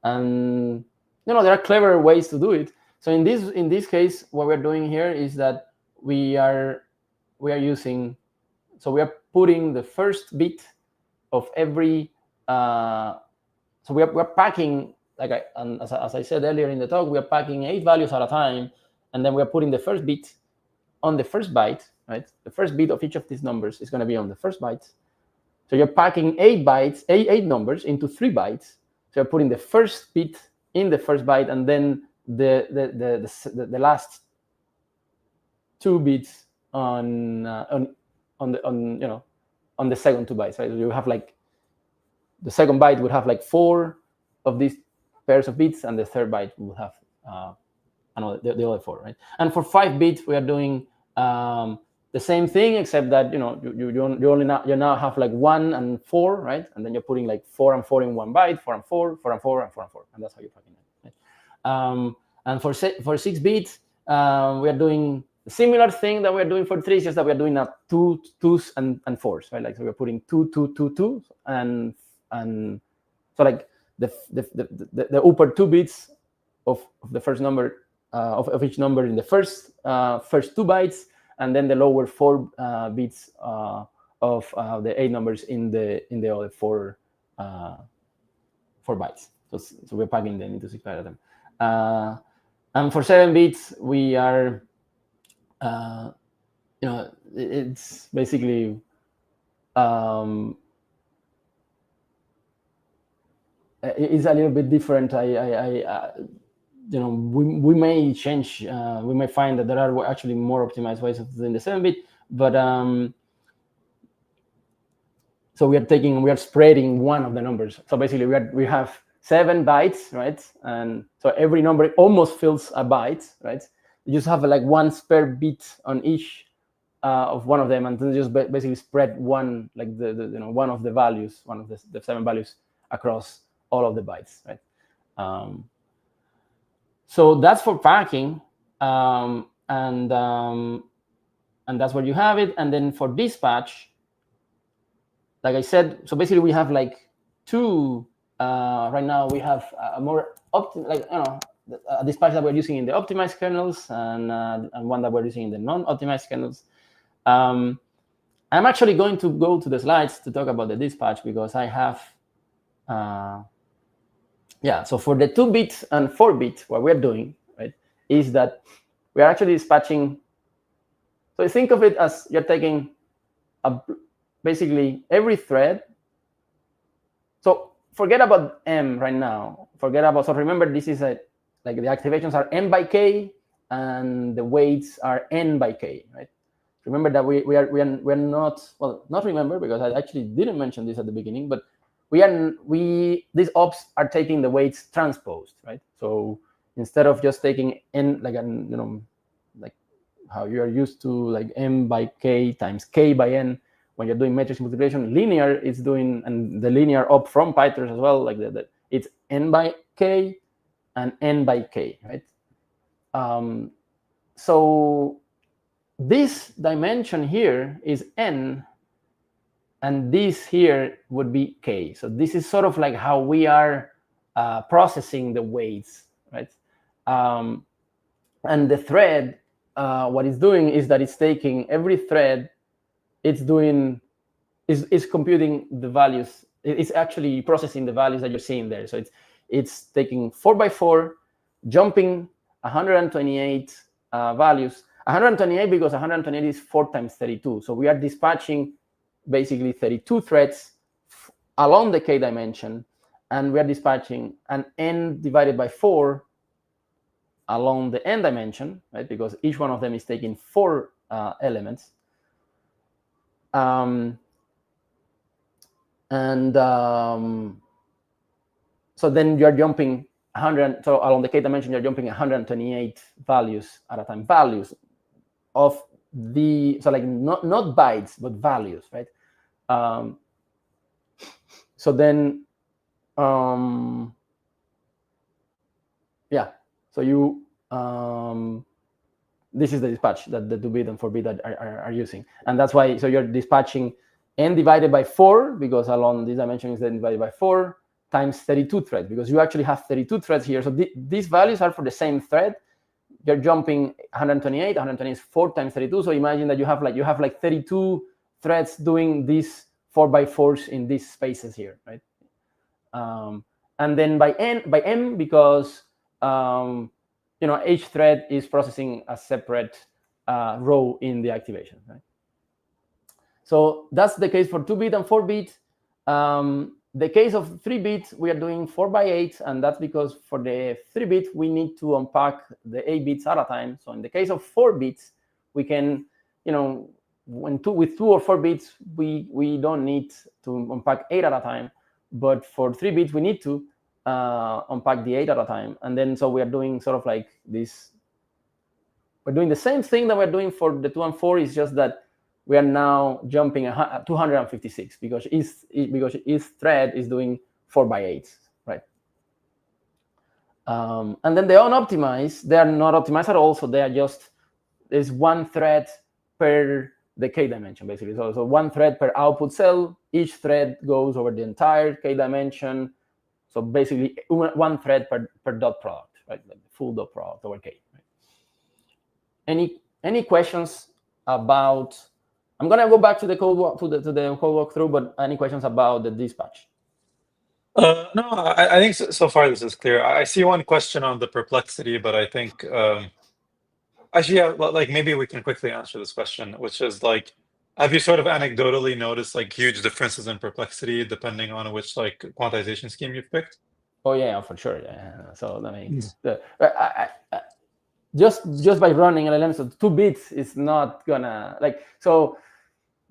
And there are clever ways to do it. So in this case, what we're doing here is that we are using, so we are putting the first bit of every, so we're packing, as I said earlier in the talk, we are packing 8 values at a time, and then we're putting the first bit on the first byte, right? The first bit of each of these numbers is going to be on the first byte. So you're packing 8 numbers into 3 bytes. So you're putting the first bit in the first byte, and then the last 2 bits on the second 2 bytes, right? So you have like the second byte would have like 4 of these pairs of bits, and the third byte will have the other 4, right? And for 5 bits, we are doing the same thing, except that you now have like 1 and 4, right? And then you're putting like 4 and 4 in 1 byte, 4 and 4, 4 and 4, and 4 and 4, and that's how you're packing it. Right? And for 6 bits, we are doing a similar thing that we're doing for 3, just that we're doing now 2s and 4s, right? Like, so we're putting 2, 2, 2, 2, and so like the upper 2 bits of the first number of each number in the first 2 bytes, and then the lower 4 bits of the 8 numbers in the other 4 bytes. So we're packing them into 6 bytes at them. And for 7 bits, we are, it's basically it's a little bit different. We may change. We may find that there are actually more optimized ways of doing the 7-bit, but so we are spreading one of the numbers. So basically, we have 7 bytes, right? And so every number almost fills a byte, right? You just have like 1 spare bit on each of one of them, and then just basically spread one, like one of the values, one of the 7 values across all of the bytes, right? So that's for packing, and that's where you have it. And then for dispatch, like I said, so basically we have like 2. Right now we have a more dispatch that we're using in the optimized kernels and one that we're using in the non-optimized kernels. I'm actually going to go to the slides to talk about the dispatch because I have, so for the 2-bit and 4-bit, what we're doing, right, is that we're actually dispatching. So think of it as you're taking basically every thread. So forget about M right now. So remember, this is like the activations are M by K and the weights are N by K, right? Remember that we're not, well, not remember because I actually didn't mention this at the beginning, but these ops are taking the weights transposed, right? So instead of just taking N like like how you are used to, like M by K times K by N, when you're doing matrix multiplication, linear is doing, and the linear op from PyTorch as well, like it's N by K and N by K, right? So this dimension here is N, and this here would be K. So this is sort of like how we are processing the weights, right? And the thread, what it's doing is that it's taking every thread, is computing the values. It's actually processing the values that you're seeing there. So it's taking 4x4, jumping 128 values. 128 because 128 is 4 times 32. So we are dispatching basically 32 threads along the K dimension, and we are dispatching an N divided by 4 along the N dimension, right? Because each one of them is taking 4 elements. So then you're jumping 100. So along the K dimension, you're jumping 128 values at a time. Values of so like not bytes, but values, right? So then, So you, this is the dispatch that the 2-bit and 4-bit are using, and that's why. So you're dispatching N divided by 4 because along this dimension is then divided by 4 times 32 threads, because you actually have 32 threads here. So these values are for the same thread. You're jumping 128. 128 is 4 times 32. So imagine that you have like 32 threads doing these 4x4s in these spaces here, right? And then by M, because each thread is processing a separate row in the activation, right? So that's the case for 2-bit and 4-bit. The case of 3-bit, we are doing 4x8, and that's because for the 3-bit, we need to unpack the 8 bits at a time. So in the case of 4 bits, we can, with 2 or 4 bits, we don't need to unpack 8 at a time. But for 3 bits, we need to unpack the 8 at a time. And then so we are doing sort of like this. We're doing the same thing that we're doing for the 2 and 4. It's just that we are now jumping 256 because each thread is doing 4x8, right? And then the unoptimized, they are not optimized at all. So they are just, there's one thread per the K dimension, basically. So one thread per output cell. Each thread goes over the entire K dimension. So basically one thread per dot product, right? Like the full dot product over K. Right? Any questions about? I'm gonna go back to the code to the code walkthrough, but any questions about the dispatch? No, I think so far this is clear. I see one question on the perplexity, but I think actually, yeah, like maybe we can quickly answer this question, which is like, have you sort of anecdotally noticed like huge differences in perplexity depending on which like quantization scheme you've picked? Oh yeah, for sure. Yeah. So I mean, just by running LLMs, so 2 bits is not gonna so.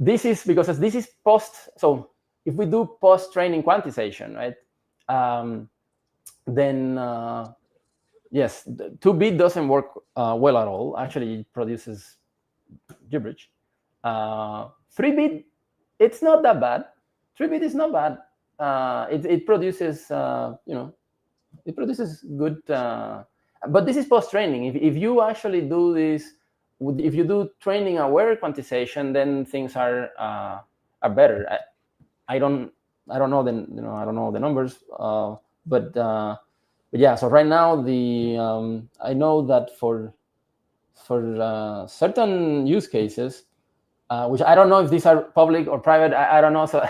This is because this is post. So if we do post-training quantization, right? Then yes, 2-bit doesn't work well at all. Actually, it produces gibberish. 3-bit, it's not that bad. 3-bit is not bad. It produces, it produces good. But this is post-training. If you actually do this, if you do training-aware quantization, then things are better. I don't know the I don't know the numbers, but yeah, so right now I know that for certain use cases, which I don't know if these are public or private. I don't know. So,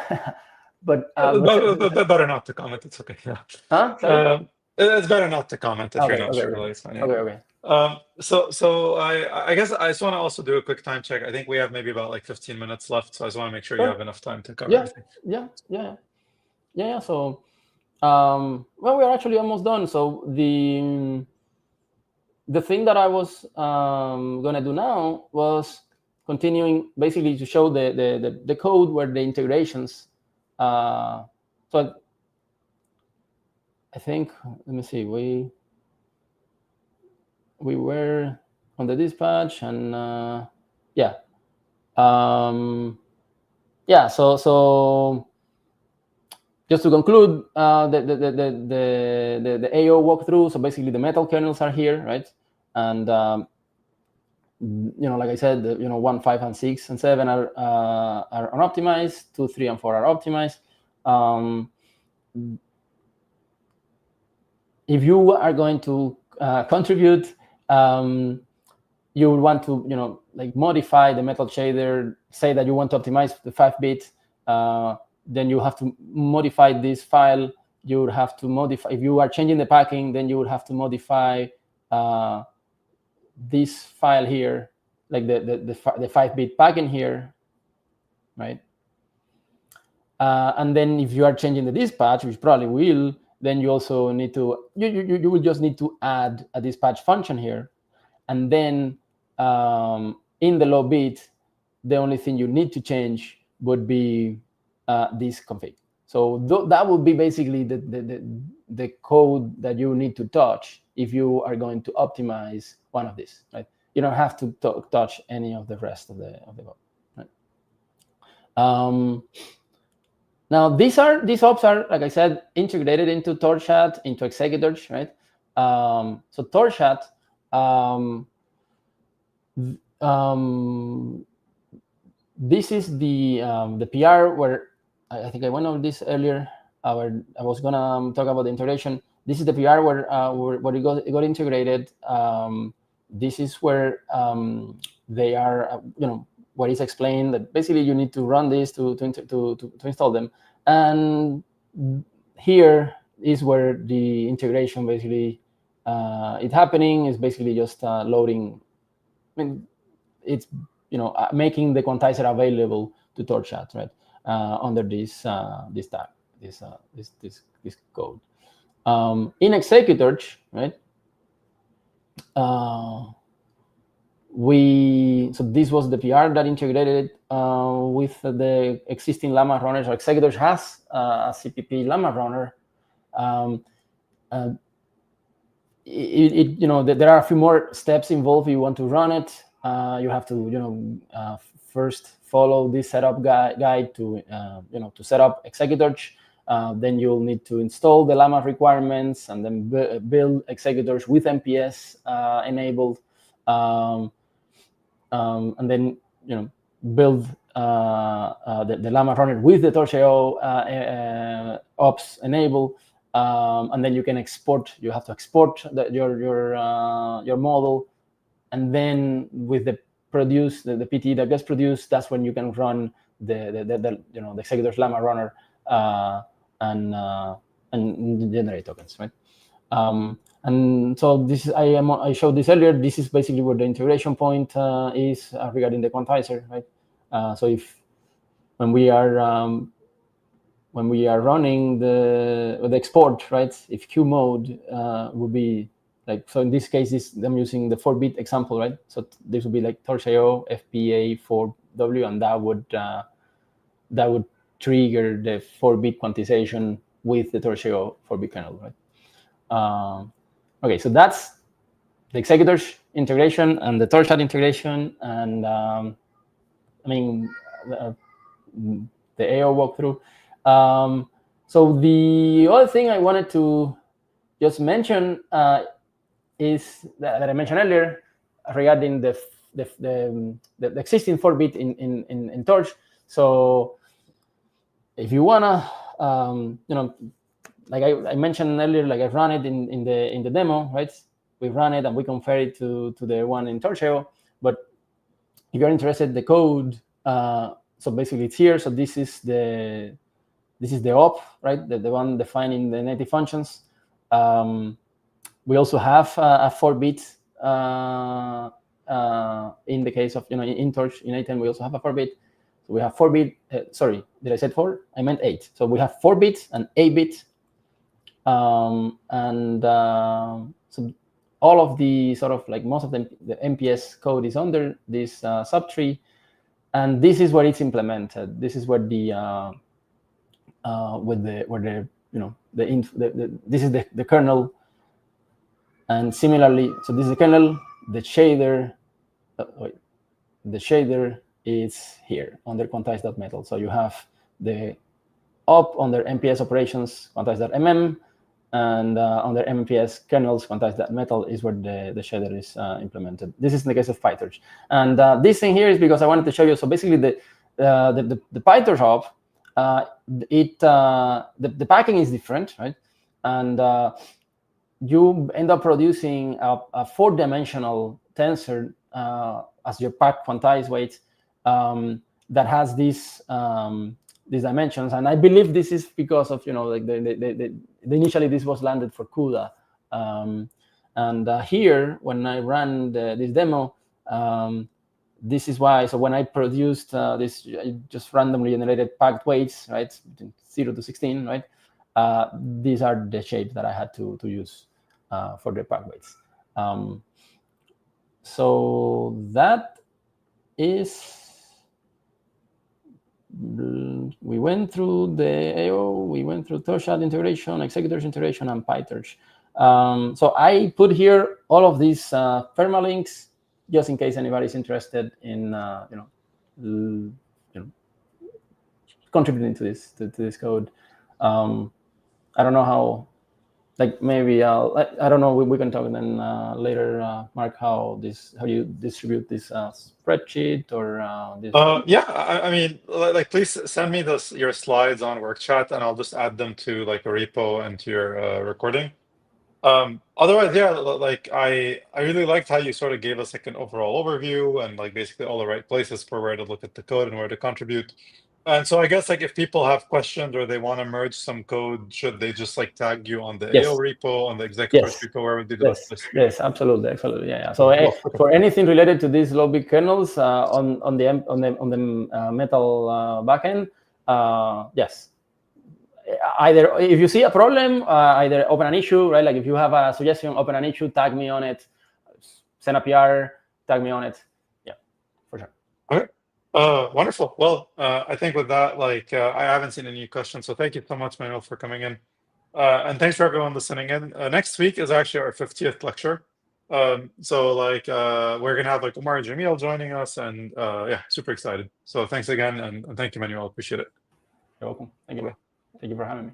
but better not to comment. It's okay. Yeah. Sorry. It's better not to comment if you're Okay. not Okay. sure. Okay. Like, it's fine. Yeah. Okay. So I guess I just want to also do a quick time check. I think we have maybe about like 15 minutes left, so I just want to make sure you Sure. have enough time to cover Yeah. everything. Yeah. So, well, we're actually almost done. So the thing that I was gonna do now was continuing basically to show the code where the integrations. So I think, let me see, we were on the dispatch, and yeah, yeah. So just to conclude, the AO walkthrough. So basically, the metal kernels are here, right? And like I said, 1, 5, and 6 and 7 are unoptimized. 2, 3, and 4 are optimized. If you are going to contribute, you would want to, like modify the metal shader. Say that you want to optimize the 5-bit. Then you have to modify this file. You would have to modify, if you are changing the packing, then you would have to modify this file here, like the 5-bit packing here, right? And then if you are changing the dispatch, which probably will, then you also need to, you will just need to add a dispatch function here. And then in the low bit, the only thing you need to change would be this config. So that would be basically the code that you need to touch if you are going to optimize one of these, right? You don't have to touch any of the rest of the code, right? Now these ops are, like I said, integrated into torchchat, into executors, right? So torchchat, this is the PR where I think I went over this earlier. I was gonna talk about the integration. This is the PR where it got integrated. This is where they are, what is explained that basically you need to run this to install them. And here is where the integration basically it's happening. Is basically just loading. I mean, it's making the quantizer available to torchchat, right? Under this tag, this code. In executors, right? So this was the PR that integrated with the existing Llama runners. Or executors has a CPP Llama runner. There are a few more steps involved if you want to run it. You have to first follow this setup guide to to set up executors. Then you'll need to install the Llama requirements and then build executors with MPS enabled, and then build the Llama runner with the torch.io ops enabled. And then you can export. You have to export your model, and then with the PT that gets produced, that's when you can run the executors Llama runner and generate tokens, right? And so this is, I showed this earlier. This is basically where the integration point is regarding the quantizer, right? So if when we are running the export, right? If Q mode would be like, so in this case, I'm using the 4-bit example, right? So this would be like torch.io FPA 4W, and that would trigger the 4-bit quantization with the torch.io 4-bit kernel, right? Okay, so that's the executors integration and the torchchat integration, and the AO walkthrough. So the other thing I wanted to just mention is that I mentioned earlier regarding the existing 4-bit in Torch. So if you wanna like I mentioned earlier, like I've run it in the demo, right? We run it and we compare it to the one in Torchchat. But if you're interested in the code, so basically it's here. So this is the op, right? The one defining the native functions. We also have a 4-bit. In the case of in Torch in A10, we also have a 4-bit. So we have 4-bit. Sorry, did I say 4? I meant 8. So we have 4 bits and 8 bits. So all of the sort of like most of the MPS code is under this subtree, and this is where it's implemented. This is where the this is the kernel, and similarly, so this is the kernel. The shader, the shader is here under quantize.metal. So you have the op under MPS operations quantize.mm, and under MPS kernels quantize.metal is where the shader is implemented. This is in the case of PyTorch. And this thing here is because I wanted to show you. So basically, the PyTorch op, the packing is different, right? And you end up producing a 4-dimensional tensor as your packed quantized weight that has these dimensions. And I believe this is because of like initially this was landed for CUDA, and here when I ran this demo, this is why. So when I produced this just randomly generated packed weights, right, between 0 to 16, right, these are the shapes that I had to use for the packed weights. So that is. We went through the AO, we went through torchchat integration, executors integration, and PyTorch. So I put here all of these permalinks just in case anybody's interested in contributing to this code. I don't know how. Like maybe I don't know. We can talk then later, Mark. How you distribute this spreadsheet or this? Yeah, I mean, like, please send me your slides on workchat, and I'll just add them to like a repo and to your recording. Otherwise, yeah, like I really liked how you sort of gave us like an overall overview and like basically all the right places for where to look at the code and where to contribute. And so I guess like if people have questions or they want to merge some code, should they just like tag you on the AO repo, on the executors repo? Where would be the best place? Yes, absolutely, yeah. So for anything related to these low bit kernels on the metal backend, yes. Either if you see a problem, either open an issue, right? Like if you have a suggestion, open an issue, tag me on it, send a PR, tag me on it. Yeah, for sure. Okay. Wonderful. Well, I think with that, like I haven't seen any questions, so thank you so much, Manuel, for coming in, and thanks for everyone listening in. Next week is actually our 50th lecture, so like we're gonna have like Omar and Jamil joining us, and yeah, super excited. So thanks again, and thank you, Manuel. Appreciate it. You're welcome. Thank you. Thank you for having me.